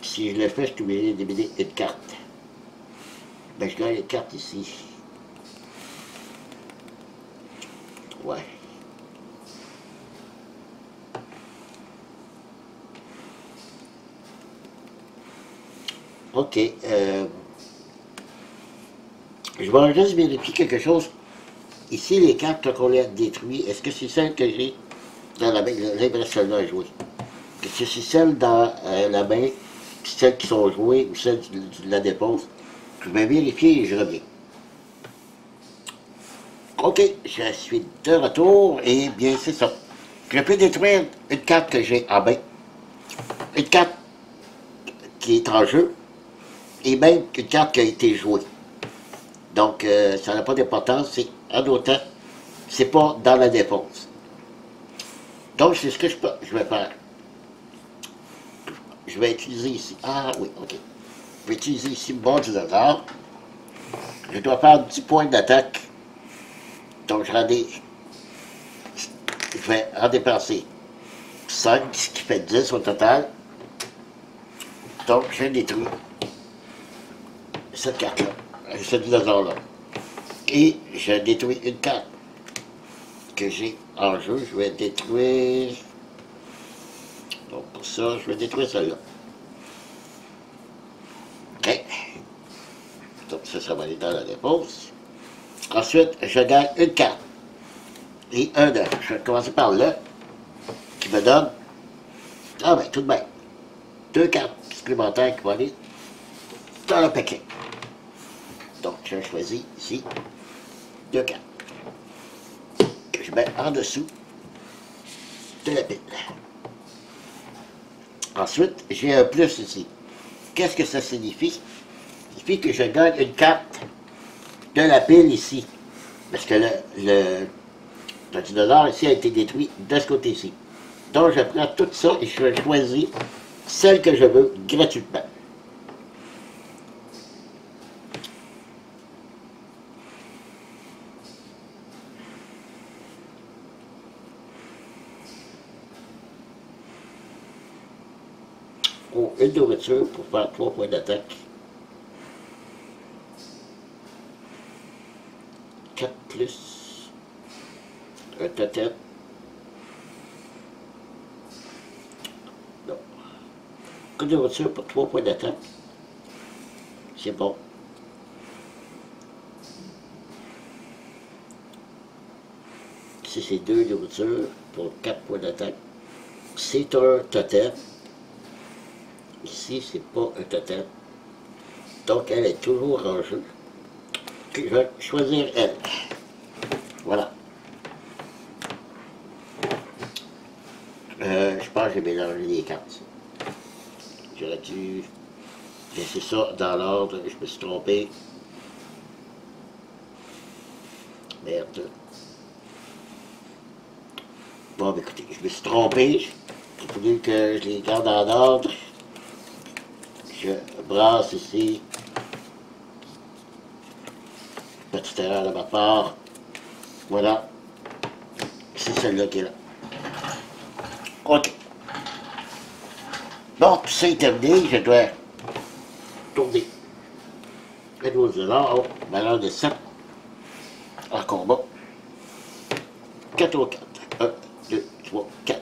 Speaker 1: Si je le fais, je suis obligé d'éliminer une carte. Ben, je gagne une carte ici. Ouais. OK. Je vais juste vérifier quelque chose. Ici, les cartes qu'on a détruites, est-ce que c'est celles que j'ai dans la main? J'aimerais celle-là à jouer. Est-ce que c'est celles dans la main, celles qui sont jouées ou celles de la dépose? Je vais vérifier et je reviens. OK, je suis de retour et bien c'est ça. Je peux détruire une carte que j'ai en main. Une carte qui est en jeu et même une carte qui a été jouée. Donc, ça n'a pas d'importance, c'est en autant, c'est pas dans la défense. Donc, c'est ce que je vais faire. Je vais utiliser ici. Ah oui, OK. Je vais utiliser ici mon dinosaure. Je dois faire 10 points d'attaque. Donc, je vais en dépenser 5, ce qui fait 10 au total. Donc, je détruis cette carte-là. Ce dinosaure-là. Et je détruis une carte que j'ai en jeu. Je vais détruire... Donc pour ça, je vais détruire celle-là. OK. Donc ça va aller dans la dépose. Ensuite, je gagne une carte. Et un œuf. Je vais commencer par là, qui me donne... Ah ben, tout de même. 2 cartes supplémentaires qui vont aller dans le paquet. Donc, je choisis ici 2 cartes que je mets en dessous de la pile. Ensuite, j'ai un plus ici. Qu'est-ce que ça signifie? Ça signifie que je gagne une carte de la pile ici. Parce que le dinosaure ici a été détruit de ce côté-ci. Donc, je prends tout ça et je choisis celle que je veux gratuitement. une nourriture pour faire 3 points d'attaque. 4 plus un totem. Non. Une nourriture pour 3 points d'attaque. C'est bon. Ici, c'est 2 nourritures pour 4 points d'attaque. C'est un totem. Ici, c'est pas un totem. Donc, elle est toujours en jeu. Je vais choisir elle. Voilà. Je pense que j'ai mélangé les cartes. J'aurais dû laisser ça dans l'ordre. Je me suis trompé. Merde. Bon, ben, écoutez, je me suis trompé. Il faut que je les garde en ordre. Je brasse ici. Petite erreur de ma part. Voilà. C'est celle-là qui est là. OK. Bon, puis c'est terminé. Je dois tourner. Le 12 $. Oh, valeur de 7. En combat. 4 au 4. 1, 2, 3, 4.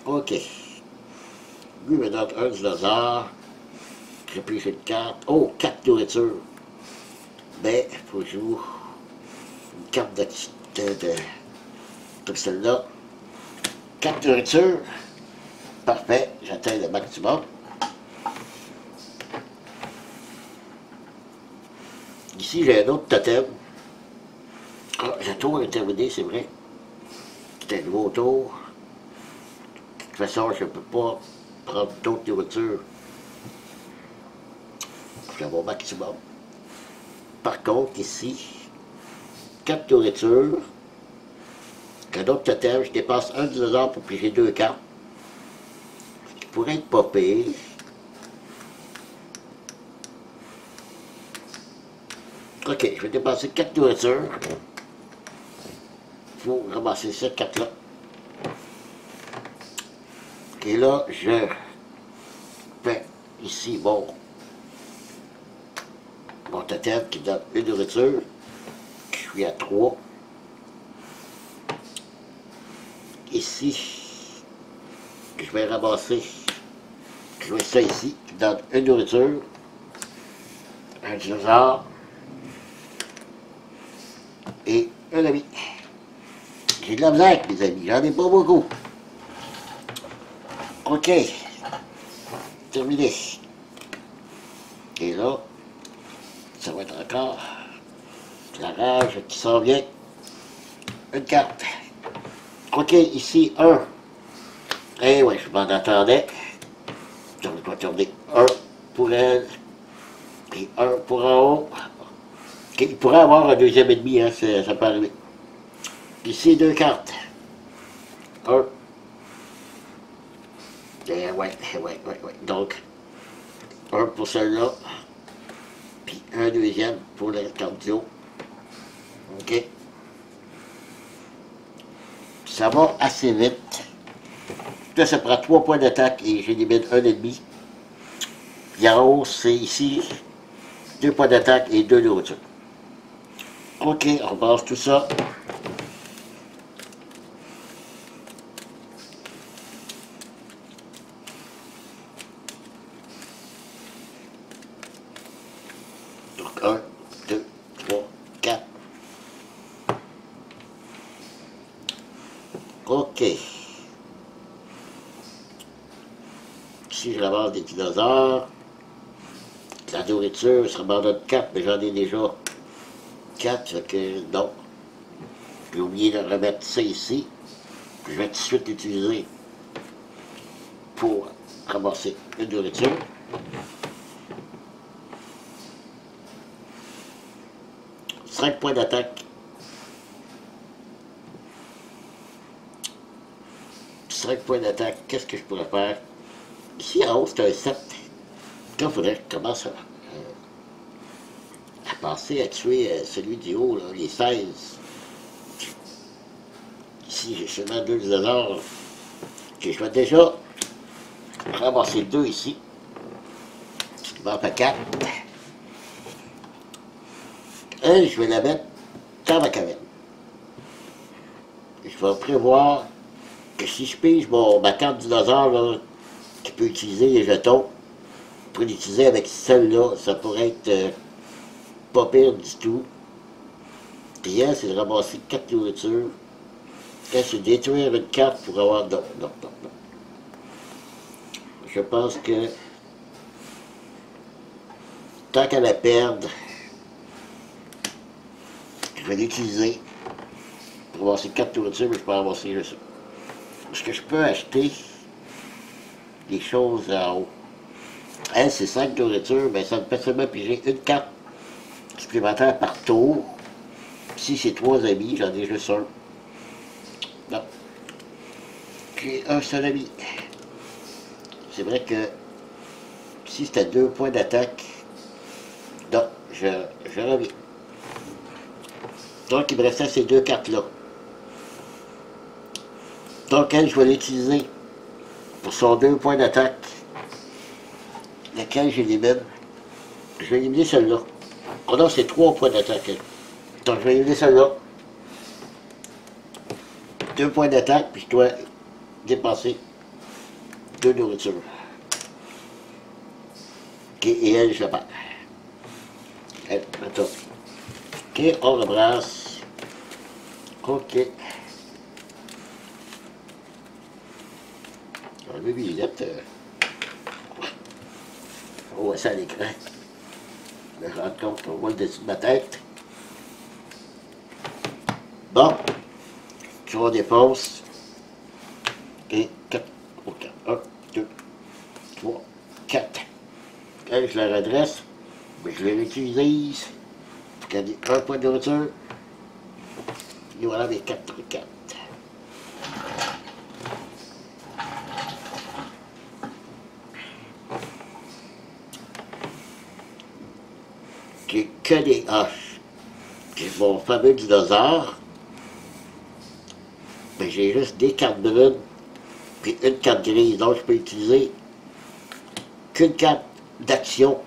Speaker 1: OK. Lui me donne un dinosaure. J'ai pris une carte. Oh, 4 nourritures. Ben, il faut que je joue une carte comme celle-là. 4 nourritures. Parfait, j'atteins le maximum. Ici, j'ai un autre totem. Ah, le tour est terminé, c'est vrai. C'est un nouveau tour. De toute façon, je ne peux pas prendre d'autres nourritures. C'est mon maximum. Par contre, ici, 4 nourritures. Un autre totem, je dépasse un dinosaure pour piger 2 cartes. Ce qui pourrait être pas pire. OK, je vais dépasser 4 nourritures. Il faut ramasser cette carte-là. Et là, je fais ici mon totem qui donne une nourriture. Je suis à 3. Ici, je vais ramasser, je mets ça ici, qui donne une nourriture, un dinosaure et un ami. J'ai de la misère avec mes amis, j'en ai pas beaucoup. OK, terminé. Et là, ça va être encore la rage qui s'en vient. Une carte. OK, ici, 1. Eh ouais, je m'en attendais. Je dois tourner 1 pour elle. Et 1 pour en haut. Okay, il pourrait avoir un deuxième ennemi, hein, ça peut arriver. Ici, 2 cartes. 1. Ouais. Donc, 1 pour celle-là. Puis un deuxième pour la carte du haut. OK. Ça va assez vite. Là, ça prend 3 points d'attaque et j'élimine un ennemi. Puis en haut, c'est ici 2 points d'attaque et 2 nourritures. OK, on passe tout ça. Donc 1, 2, 3, 4. OK. Ici, je ramasse des dinosaures. La nourriture, ça m'en donne 4, mais j'en ai déjà 4, fait que non. J'ai oublié de remettre ça ici. Je vais tout de suite l'utiliser pour ramasser une nourriture. « 5 points d'attaque. 5 points d'attaque, qu'est-ce que je pourrais faire? Ici en haut, c'est un 7. Là, il faudrait que je commence à penser à tuer celui du haut, là, les 16. Ici, j'ai seulement 2 dinosaures. je vais déjà ramasser 2 ici. Il m'en fait 4. Et je vais la mettre dans ma caverne. Je vais prévoir que si je pige ma carte dinosaure, là, qui peut utiliser les jetons, pour l'utiliser avec celle-là, ça pourrait être pas pire du tout. Puis elle, c'est de ramasser 4 nourritures. Elle, c'est de détruire une carte pour avoir... Non, non, non, non. Je pense que tant qu'à la perdre, je vais l'utiliser pour ramasser 4 nourritures, mais je peux ramasser juste ça. Est-ce que je peux acheter des choses en haut? Elle, c'est 5 nourritures, mais ça me fait seulement piger une carte supplémentaire par tour. Si c'est 3 amis, j'en ai juste un. Non. J'ai un seul ami. C'est vrai que si c'était 2 points d'attaque, non, je reviens. Donc, il me restait ces 2 cartes-là. Donc, elle, je vais l'utiliser pour son 2 points d'attaque. Laquelle j'élimine? Je vais éliminer celle-là. Oh non, c'est 3 points d'attaque. Donc, je vais éliminer celle-là. 2 points d'attaque, puis je dois dépenser 2 nourritures. Ok, et elle, je la perds. Elle, attends. Ok, on rebrasse. Ok. On va mettre mes lunettes. On voit ça à l'écran. Je me rends compte qu'on voit le dessus de ma tête. Bon. Tu on dépense. Et 4. Ok. 1, 2, 3, 4. Elle, je la redresse. Mais je les réutilise. Pour qu'elle ait 1 point de nourriture. Et voilà mes 4 cartes. J'ai que des haches. J'ai mon fameux dinosaure. Mais j'ai juste des cartes brunes. Puis une carte grise. Donc je peux utiliser qu'une carte d'action.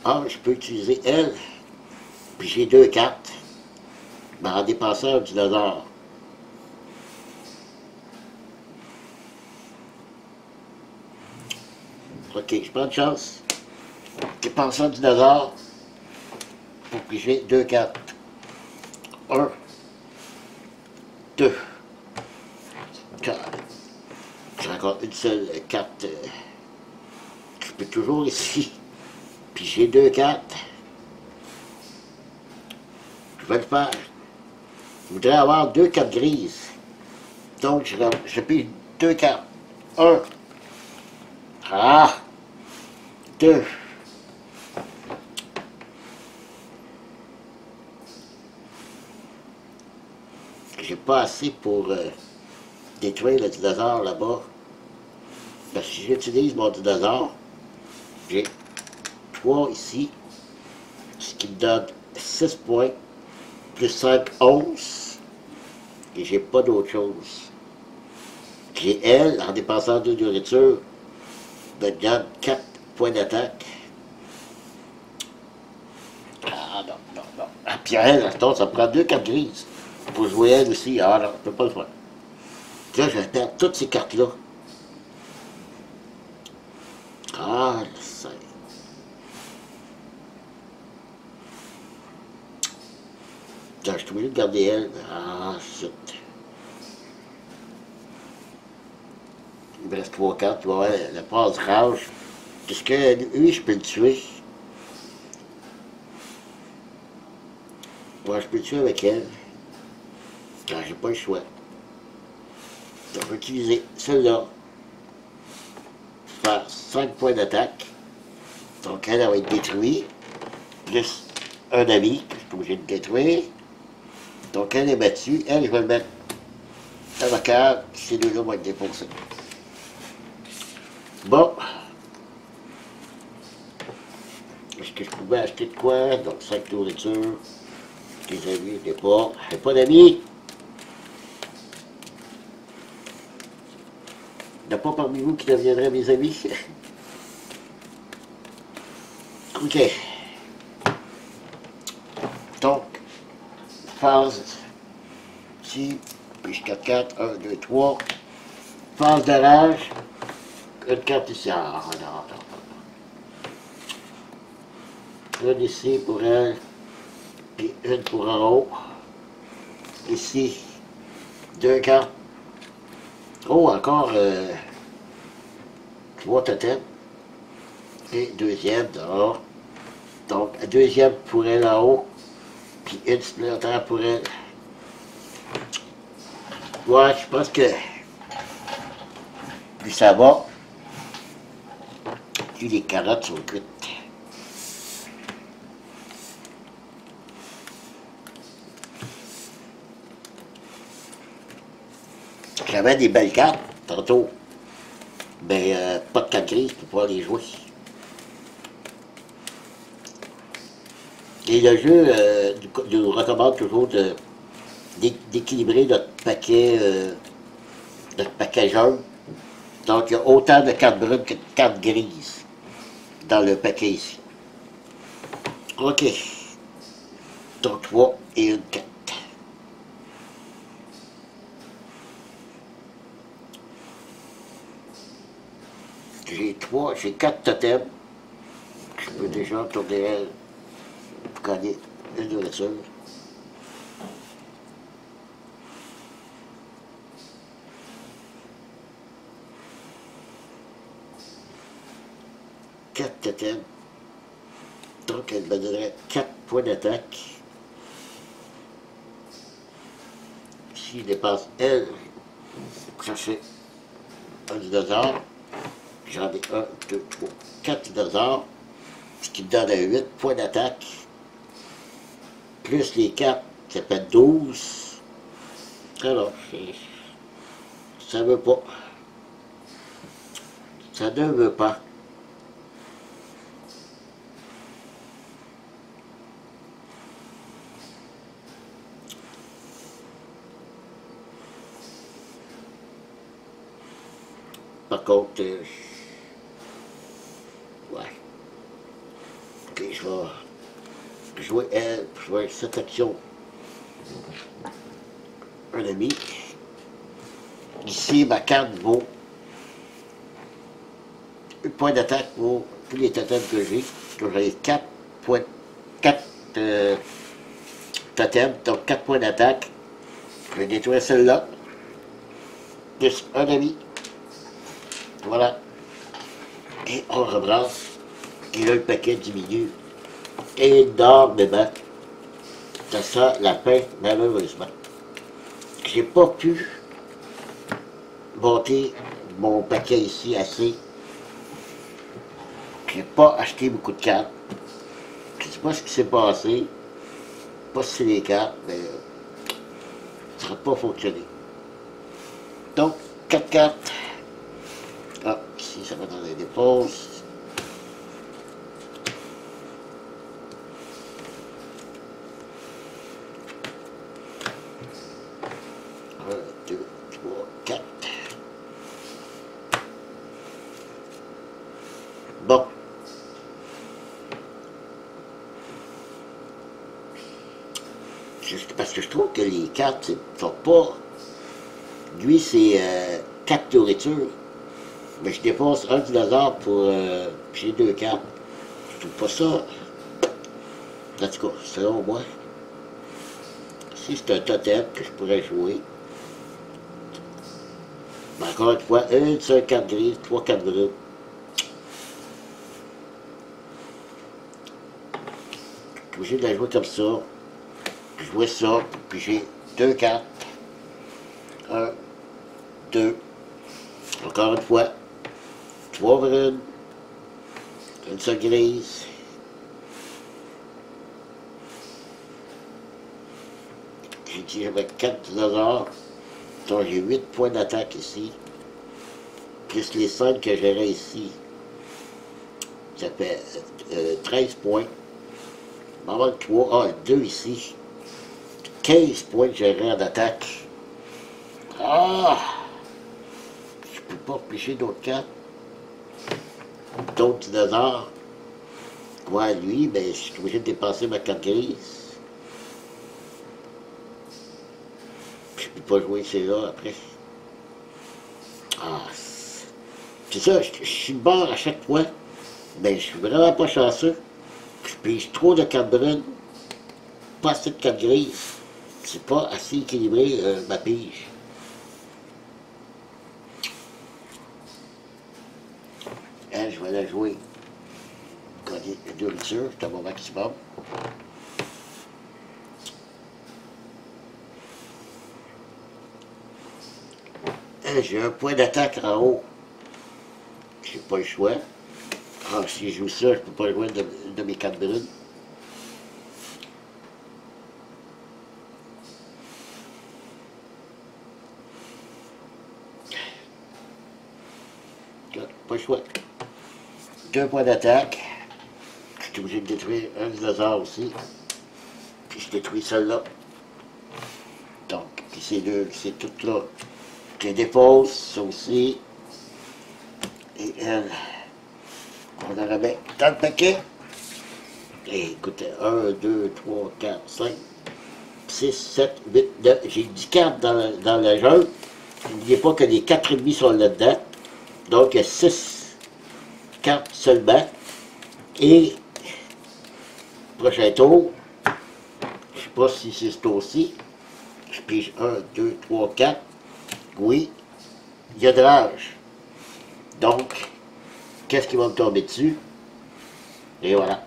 Speaker 1: Ah, je peux utiliser elle. Puis j'ai 2 cartes. Mais en dépensant un dinosaure. Ok, je prends une chance. Dépensant un dinosaure. Pour que j'ai 2 cartes. 1, 2, 4. J'ai encore une seule carte. Je peux toujours ici. Puis j'ai 2 cartes. Je vais le faire. Je voudrais avoir 2 cartes grises. Donc, je pige 2 cartes. 1. Ah! 2. J'ai pas assez pour détruire le dinosaure là-bas. Parce que si j'utilise mon dinosaure, j'ai 3 ici, ce qui me donne 6 points, plus 5, 11. Et j'ai pas d'autre chose. J'ai elle, en dépensant 2 nourritures, me donne 4 points d'attaque. Ah non, non, non. Ah, puis elle, attends, ça me prend 2 cartes grises. Pour jouer elle aussi. Ah non, je peux pas le faire. Là, je vais perdre toutes ces cartes-là. Ah, le sein. Je suis obligé de garder elle. Ah, shit. Il me reste 3 cartes. Tu vas voir, la passe rage. Est-ce que lui, je peux le tuer? Ouais, je peux le tuer avec elle. Ah, j'ai pas le choix. Donc, je vais utiliser celle-là. Faire 5 points d'attaque. Donc, elle va être détruite. Plus un ami que je suis obligé de détruire. Donc, elle est battue. Elle, je vais le mettre dans ma cave. Ces deux-là vont être déposés. Bon. Est-ce que je pouvais acheter de quoi? Donc, 5 nourritures. Des amis, je n'ai pas. J'ai pas d'amis. n'y a pas parmi vous qui deviendraient mes amis. OK. Donc, phase ici, puis 4-4, 1, 2, 3. Phase de rage, une carte ici. Ah, non, non. Une ici pour elle, puis une pour en haut. Ici, deux cartes. Oh, encore 3 totems. Et deuxième dehors. Donc, deuxième pour elle en haut, puis une supplémentaire pour elle. Ouais, je pense que plus ça va, plus les carottes sont cuites. J'avais des belles cartes tantôt, mais pas de cartes grises pour pouvoir les jouer. Et le jeu nous recommande toujours d'équilibrer notre paquet jaune. Donc, il y a autant de cartes brunes que de cartes grises dans le paquet ici. OK. Donc, 3 et une 4. J'ai 4 totems. Je peux déjà tourner elle pour gagner une nourriture. Quatre totems. Donc, elle me donnerait 4 points d'attaque. S'il dépasse elle, pour chercher un dinosaure, j'en ai 1, 2, 3, 4 dinosaures, ce qui me donne 8 points d'attaque, plus les 4, ça fait 12. Alors, ça veut pas. Ça ne veut pas. Par contre, ouais. Ok, je vais jouer elle, je vais cette action. Un ami. Ici, ma carte vaut un point d'attaque pour tous les totems que j'ai. Donc, j'ai 4 points, 4 totems, donc 4 points d'attaque. Je vais détruire celle-là. Plus un ami. Voilà. Et on rebrasse. Et là, le paquet diminue énormément. Ça sent la fin, malheureusement. J'ai pas pu monter mon paquet ici assez. J'ai pas acheté beaucoup de cartes. Je sais pas ce qui s'est passé. Pas si c'est les cartes, mais ça n'a pas fonctionné. Donc, 4 cartes. Ah, ici, ça va dans les dépenses. Un, deux, trois, 4. Bon. Parce que je trouve que les cartes ne sont pas... Lui, c'est 4 nourritures. Mais je dépense un dinosaure pour... j'ai 2 cartes. Je trouve pas ça... En tout cas, selon moi, si c'est un totem que je pourrais jouer, mais encore une fois, une seule carte grise, 3 cartes brunes. Je suis obligé de la jouer comme ça. Jouer ça, puis j'ai 2 cartes. 1, 2, encore une fois, 3 brunes, une seule grise. J'ai dit j'avais 4 dinosaures, donc j'ai 8 points d'attaque ici, plus les 5 que j'aurais ici, ça fait 13 points. Il m'en manque 3, 2 ici, 15 points que j'aurais en attaque. Ah! Je suis peux pas repêcher d'autres cartes. D'autres dinosaures. Ouais, lui, ben, je suis obligé de dépenser ma carte grise. Je peux pas jouer celle-là après. Ah, c'est ça, je suis de bord à chaque fois. Ben, je suis vraiment pas chanceux. Je pige trop de cartes brunes, pas assez de cartes grises. C'est pas assez équilibré, ma pige. Hein, je vais la jouer. Gagner 2 ruptures, c'est mon maximum. Hein, j'ai un point d'attaque en haut. J'ai pas le choix. Ah, si je joue ça, je peux pas jouer de mes cartes brunes. Pas le choix. 2 points d'attaque. Je suis obligé de détruire un dinosaure aussi. Puis je détruis celle-là. Donc, puis ces deux, c'est tout là. Je les dépose, ça aussi. Et elle, on la remet dans le paquet. Et écoutez, 1, 2, 3, 4, 5, 6, 7, 8, 9. J'ai 10 cartes dans le jeu. N'oubliez pas que les 4 ennemis sont là-dedans. Donc, il y a 6 cartes seulement. Et, prochain tour, je ne sais pas si c'est ce tour-ci. Je pige 1, 2, 3, 4. Oui, il y a de l'âge. Donc, qu'est-ce qui va me tomber dessus? Et voilà.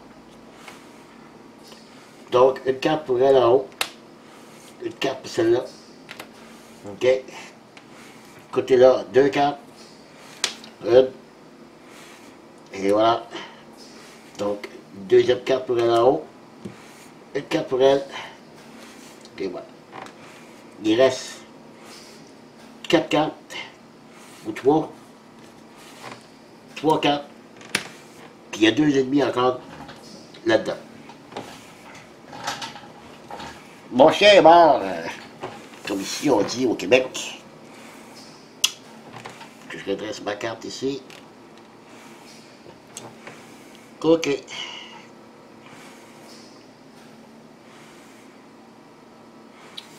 Speaker 1: Donc, une carte pour elle en haut. Une carte pour celle-là. OK. Côté là, 2 cartes. Une. Et voilà. Donc, une deuxième carte pour elle en haut. Une carte pour elle. Et voilà. Il reste 4 cartes. Ou 3. 3 cartes. Puis il y a 2 ennemis encore là-dedans. Mon chien est mort, comme ici on dit au Québec. Je redresse ma carte ici. OK.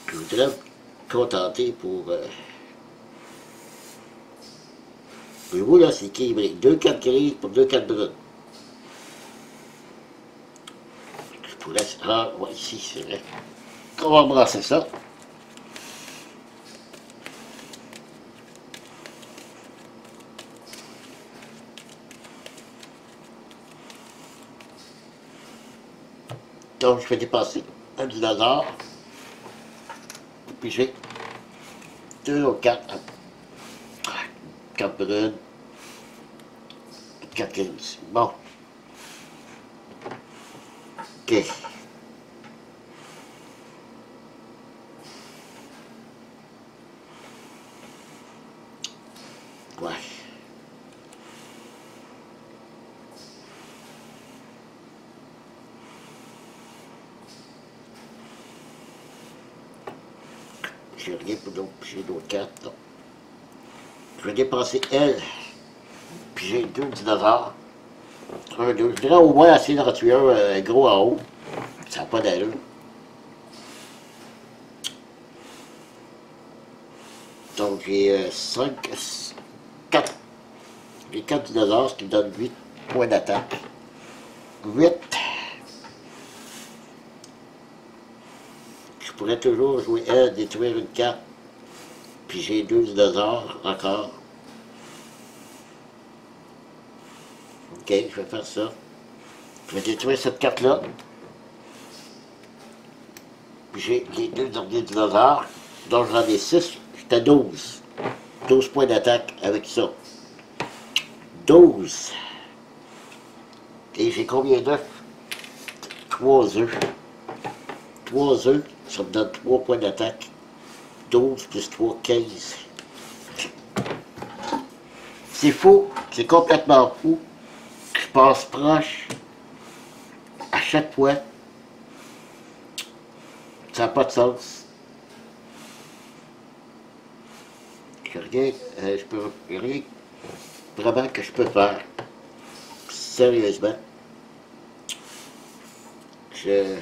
Speaker 1: Je voudrais me contenter pour... vous là, c'est équilibré. 2 cartes grises pour 2 cartes brunes. Je pourrais... Ah, ouais, ici, c'est vrai. On va embrasser ça. Donc, je vais dépasser un dinosaure. Puis j'ai 2 autres cartes. 4 brunes. 4 grises. Bon. OK. Ouais. J'ai rien pour d'autres, j'ai d'autres cartes. Non. Je vais dépenser elle. Puis j'ai 2 dinosaures. 1, 2. Je voudrais au moins essayer d'en tuer un gros en haut. Ça n'a pas d'allure. Donc j'ai 5, 4. J'ai 4 dinosaures, ce qui me donne 8 points d'attaque. 8. Je pourrais toujours jouer elle, détruire une carte. Puis j'ai 2 dinosaures encore. OK, je vais faire ça. Je vais détruire cette carte-là. Puis j'ai les 2 derniers dinosaures. Donc j'en ai 6. J'étais 12. 12 points d'attaque avec ça. 12. Et j'ai combien d'œufs? 3 œufs. 3 œufs, ça me donne 3 points d'attaque. 12 plus 3, 15. C'est fou, c'est complètement fou. Je passe proche à chaque fois. Ça n'a pas de sens. j'ai rien, je peux rien vraiment que je peux faire. Sérieusement. Je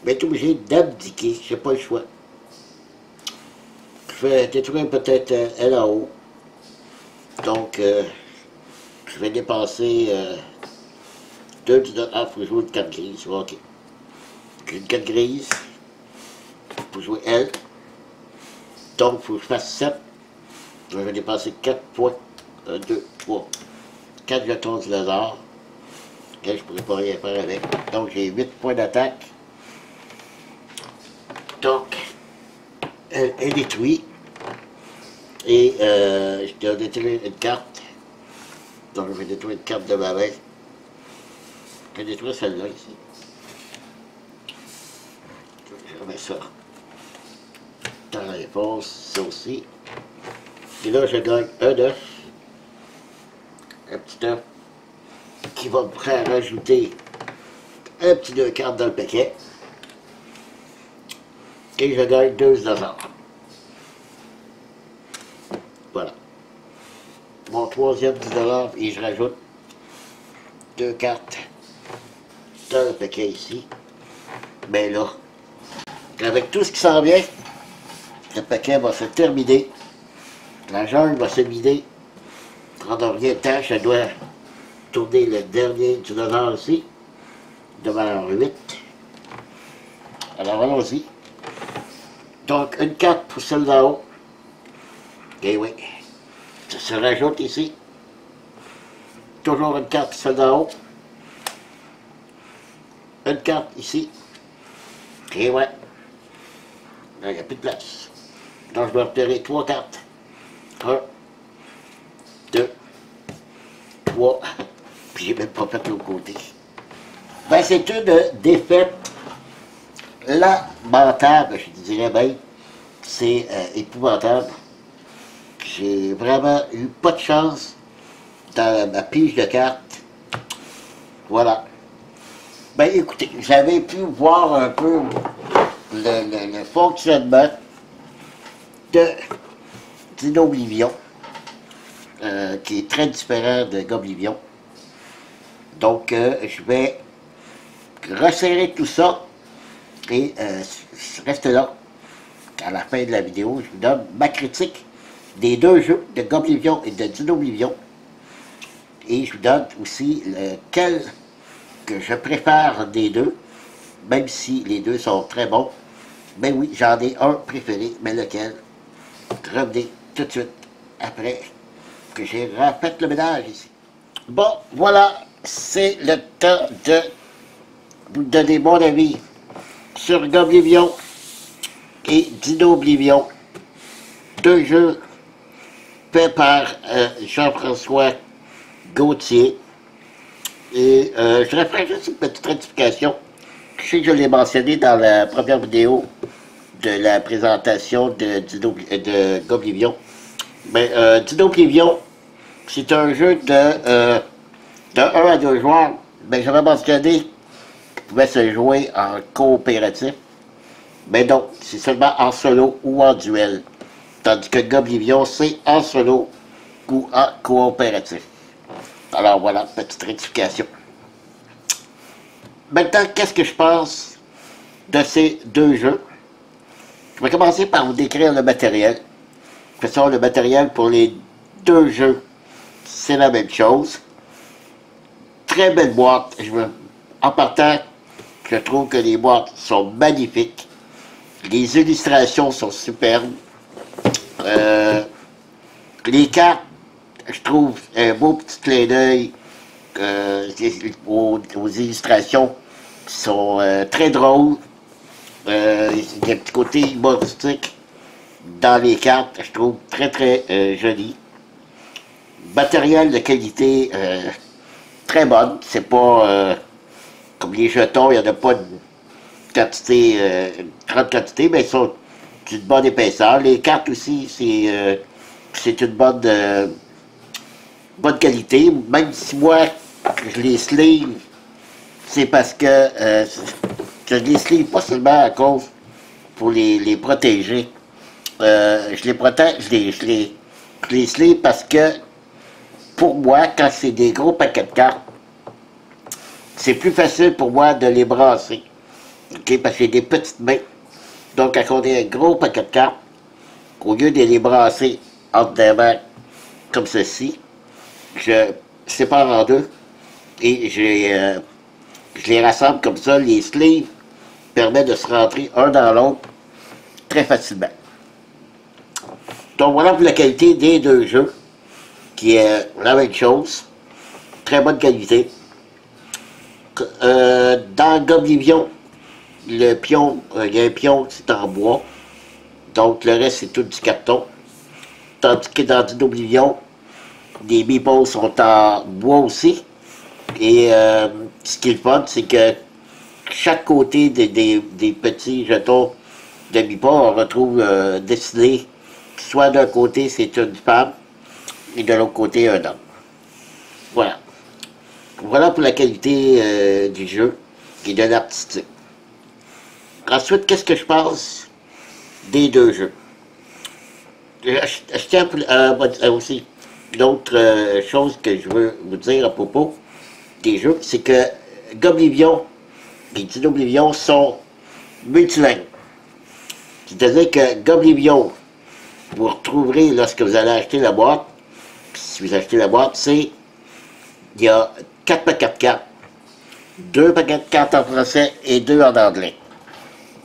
Speaker 1: vais être obligé d'abdiquer, j'ai pas le choix. Je vais détruire peut-être LAO. Donc, je vais dépenser 2 $. Ah, il faut jouer une carte grise. Ok. J'ai une carte grise. Pour jouer L. Donc, il faut que je fasse 7. Je vais dépenser 4 points. 1, 2, 3. 4 jetons du lézard. Je ne pourrais pas rien faire avec. Donc, j'ai 8 points d'attaque. Donc, elle est détruite. Et je dois détruire une carte. Donc, je vais détruire une carte de ma main. Je vais détruire celle-là ici. Je remets ça dans la réponse, ça aussi. Et là, je gagne un œuf. Un petit œuf qui va me faire rajouter un petit 2 cartes dans le paquet. Et je gagne 2 $. Voilà. Mon troisième 10 $ et je rajoute 2 cartes dans le paquet ici. Mais là, avec tout ce qui s'en vient, le paquet va se terminer. La jungle va se vider. Pendant rien de temps, je dois tourner le dernier du dollar ici. De valeur 8. Alors allons-y. Donc une carte pour celle d'en haut. Et oui. Ça se rajoute ici. Toujours une carte pour celle d'en haut. Une carte ici. Et ouais. Là, il n'y a plus de place. Donc je vais retirer 3 cartes. 1, 2, 3. Puis j'ai même pas fait l'autre côté. Ben, c'est une défaite lamentable, je dirais bien. C'est épouvantable. J'ai vraiment eu pas de chance dans ma pige de cartes. Voilà. Ben écoutez, j'avais pu voir un peu le fonctionnement de d'Oblivion, qui est très différent de Goblivion. Donc, je vais resserrer tout ça et reste là. À la fin de la vidéo, je vous donne ma critique des 2 jeux de Goblivion et de Dinoblivion. Et je vous donne aussi lequel que je préfère des 2, même si les 2 sont très bons. Mais oui, j'en ai un préféré, mais lequel? Revenez tout de suite après que j'ai refait le ménage ici. Bon, voilà, c'est le temps de vous donner mon avis sur Goblivion et Dinoblivion. 2 jeux faits par Jean-François Gauthier. Et je ferai juste une petite rectification. Je sais que je l'ai mentionné dans la première vidéo de la présentation de Goblivion. Mais Dinoblivion, c'est un jeu de 1 à 2 joueurs. Mais j'avais mentionné qu'il pouvait se jouer en coopératif. Mais non, c'est seulement en solo ou en duel. Tandis que Goblivion, c'est en solo ou en coopératif. Alors voilà, petite rectification. Maintenant, qu'est-ce que je pense de ces 2 jeux? Je vais commencer par vous décrire le matériel. De toute façon, le matériel pour les 2 jeux, c'est la même chose. Très belle boîte. En partant, je trouve que les boîtes sont magnifiques. Les illustrations sont superbes. Les cartes, je trouve un beau petit clin d'œil aux illustrations qui sont très drôles. Il y a un petit côté humoristique dans les cartes, je trouve très joli. Matériel de qualité très bonne, c'est pas comme les jetons, il n'y en a pas de quantité, grande quantité, mais ils sont d'une bonne épaisseur. Les cartes aussi, c'est une bonne qualité, même si moi, je les sleeve, c'est parce que je les sleeve pas seulement à cause pour les protéger, je les protège, je les sleeve parce que, pour moi, quand c'est des gros paquets de cartes, c'est plus facile pour moi de les brasser. OK? Parce que j'ai des petites mains. Donc, quand on a un gros paquet de cartes, au lieu de les brasser entre des mains comme ceci, je sépare en deux et je les rassemble comme ça. Les sleeves permettent de se rentrer un dans l'autre très facilement. Donc, voilà pour la qualité des deux jeux, qui est la même chose. Très bonne qualité. Dans Goblivion, le pion, il y a un pion, c'est en bois. Donc, le reste, c'est tout du carton. Tandis que dans Oblivion, les meeples sont en bois aussi. Et ce qui est le fun, c'est que chaque côté des petits jetons de meeples, on retrouve dessiné, soit d'un côté, c'est une femme, et de l'autre côté, un homme. Voilà. Voilà pour la qualité du jeu et de l'artistique. Ensuite, qu'est-ce que je pense des deux jeux? Je tiens aussi une autre chose que je veux vous dire à propos des jeux, c'est que Goblivion et Dinoblivion sont multilingues. C'est-à-dire que Goblivion, vous retrouverez lorsque vous allez acheter la boîte, si vous achetez la boîte, c'est il y a 4 paquets de cartes, 2 paquets de cartes en français et 2 en anglais.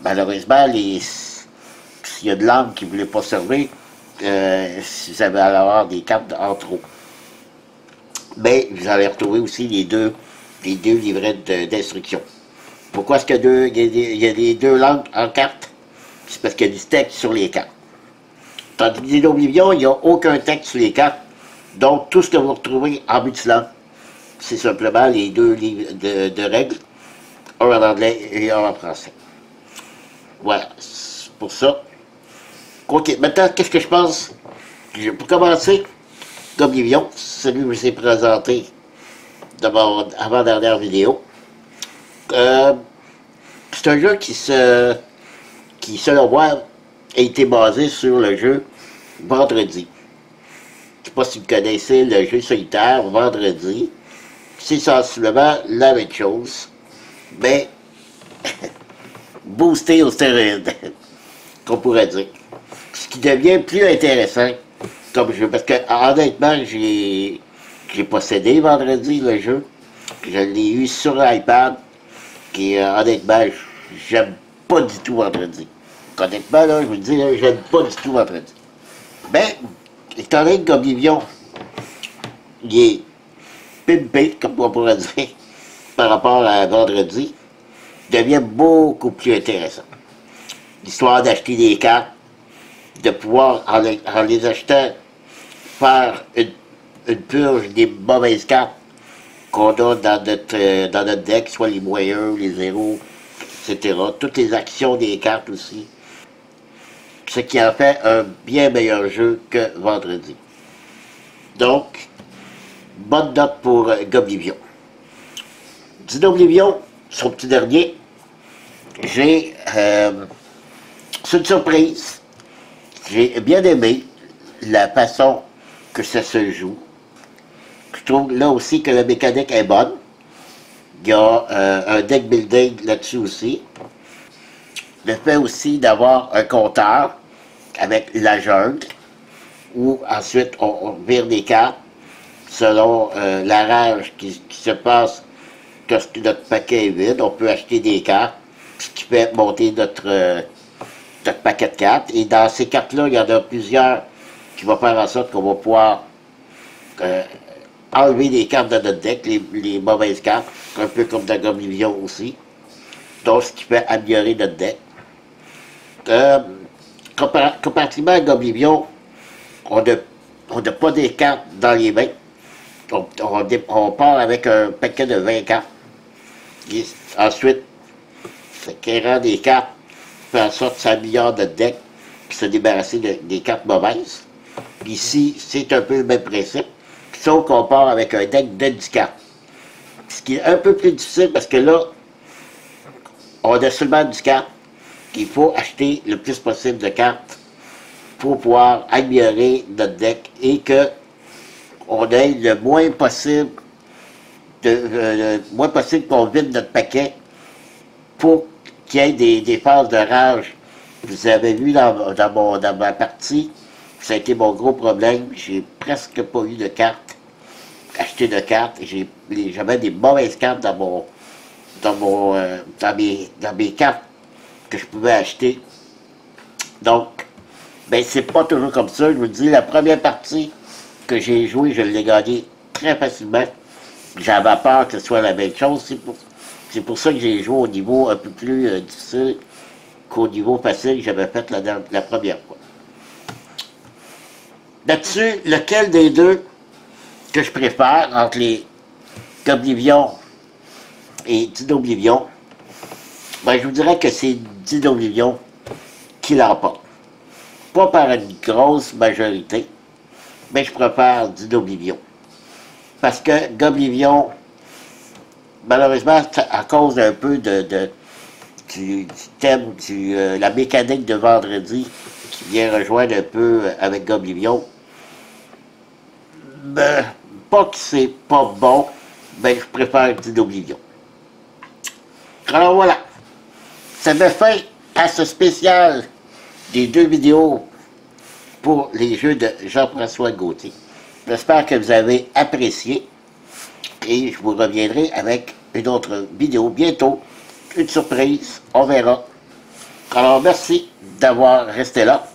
Speaker 1: Malheureusement, s'il y a de langues qui ne voulaient pas servir, vous allez avoir des cartes en trop. Mais vous allez retrouver aussi les deux livrets d'instructions. Pourquoi est-ce qu'il y a les deux langues en cartes? C'est parce qu'il y a du texte sur les cartes. Tandis que dans Oblivion, il n'y a aucun texte sur les cartes. Donc, tout ce que vous retrouvez en multilangue, c'est simplement les deux livres de règles, un en anglais et un en français. Voilà, c'est pour ça. Ok, maintenant, qu'est-ce que je pense? Pour commencer, Goblivion, celui que je vous ai présenté dans mon avant-dernière vidéo. C'est un jeu qui, selon moi, a été basé sur le jeu Vendredi. Je ne sais pas si vous connaissez le jeu solitaire Vendredi. C'est sensiblement la même chose, mais boosté au stéroïde, qu'on pourrait dire. Ce qui devient plus intéressant comme jeu, parce que honnêtement, j'ai possédé Vendredi, le jeu. Je l'ai eu sur l'iPad, et honnêtement, j'aime pas du tout Vendredi. Honnêtement, là, je vous le dis, j'aime pas du tout Vendredi. Mais, étant donné que Goblivion, il est pimpé, comme on pourrait dire, par rapport à Vendredi, devient beaucoup plus intéressant. L'histoire d'acheter des cartes, de pouvoir, en les achetant, faire une purge des mauvaises cartes qu'on a dans notre deck, soit les moyens, les zéros, etc. Toutes les actions des cartes aussi. Ce qui en fait un bien meilleur jeu que Vendredi. Donc, bonne note pour Goblivion. Dinoblivion, son petit dernier, c'est une surprise. J'ai bien aimé la façon que ça se joue. Je trouve là aussi que la mécanique est bonne. Il y a un deck building là-dessus aussi. Le fait aussi d'avoir un compteur avec la jungle, où ensuite on vire des cartes selon la rage qui se passe lorsque notre paquet est vide. On peut acheter des cartes, ce qui fait monter notre paquet de cartes. Et dans ces cartes-là, il y en a plusieurs qui vont faire en sorte qu'on va pouvoir enlever des cartes de notre deck, les mauvaises cartes, un peu comme dans Goblivion aussi. Donc, ce qui fait améliorer notre deck. Comparativement à Goblivion, on n'a pas des cartes dans les mains. On part avec un paquet de 20 cartes. Et ensuite, s'acquérant des cartes, fait en sorte que ça améliore notre deck, puis se débarrasser des cartes mauvaises. Ici, c'est un peu le même principe, sauf qu'on part avec un deck de 10 cartes. Ce qui est un peu plus difficile parce que là, on a seulement 10 cartes. Il faut acheter le plus possible de cartes pour pouvoir améliorer notre deck et que on ait le moins possible le moins possible qu'on vide notre paquet pour qu'il y ait des phases de rage. Vous avez vu dans ma partie, ça a été mon gros problème. J'ai presque pas eu de cartes, acheté de cartes. J'avais des mauvaises cartes dans mes cartes que je pouvais acheter. Donc, ben c'est pas toujours comme ça. Je vous dis, la première partie que j'ai jouée, je l'ai gagnée très facilement. J'avais peur que ce soit la même chose. C'est pour ça que j'ai joué au niveau un peu plus difficile qu'au niveau facile que j'avais fait la première fois. Là-dessus, lequel des deux que je préfère entre les Goblivion et Dinoblivion, ben, je vous dirais que c'est Dinoblivion qui l'emporte. Pas par une grosse majorité, mais je préfère Dinoblivion. Parce que Goblivion, malheureusement, à cause un peu du thème, la mécanique de vendredi qui vient rejoindre un peu avec Goblivion, ben, pas que c'est pas bon, mais je préfère Dinoblivion. Alors voilà, ça met fin à ce spécial des 2 vidéos pour les jeux de Jean-François Gauthier. J'espère que vous avez apprécié et je vous reviendrai avec une autre vidéo bientôt, une surprise, on verra. Alors merci d'avoir resté là,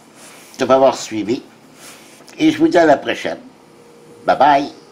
Speaker 1: de m'avoir suivi et je vous dis à la prochaine. Bye bye!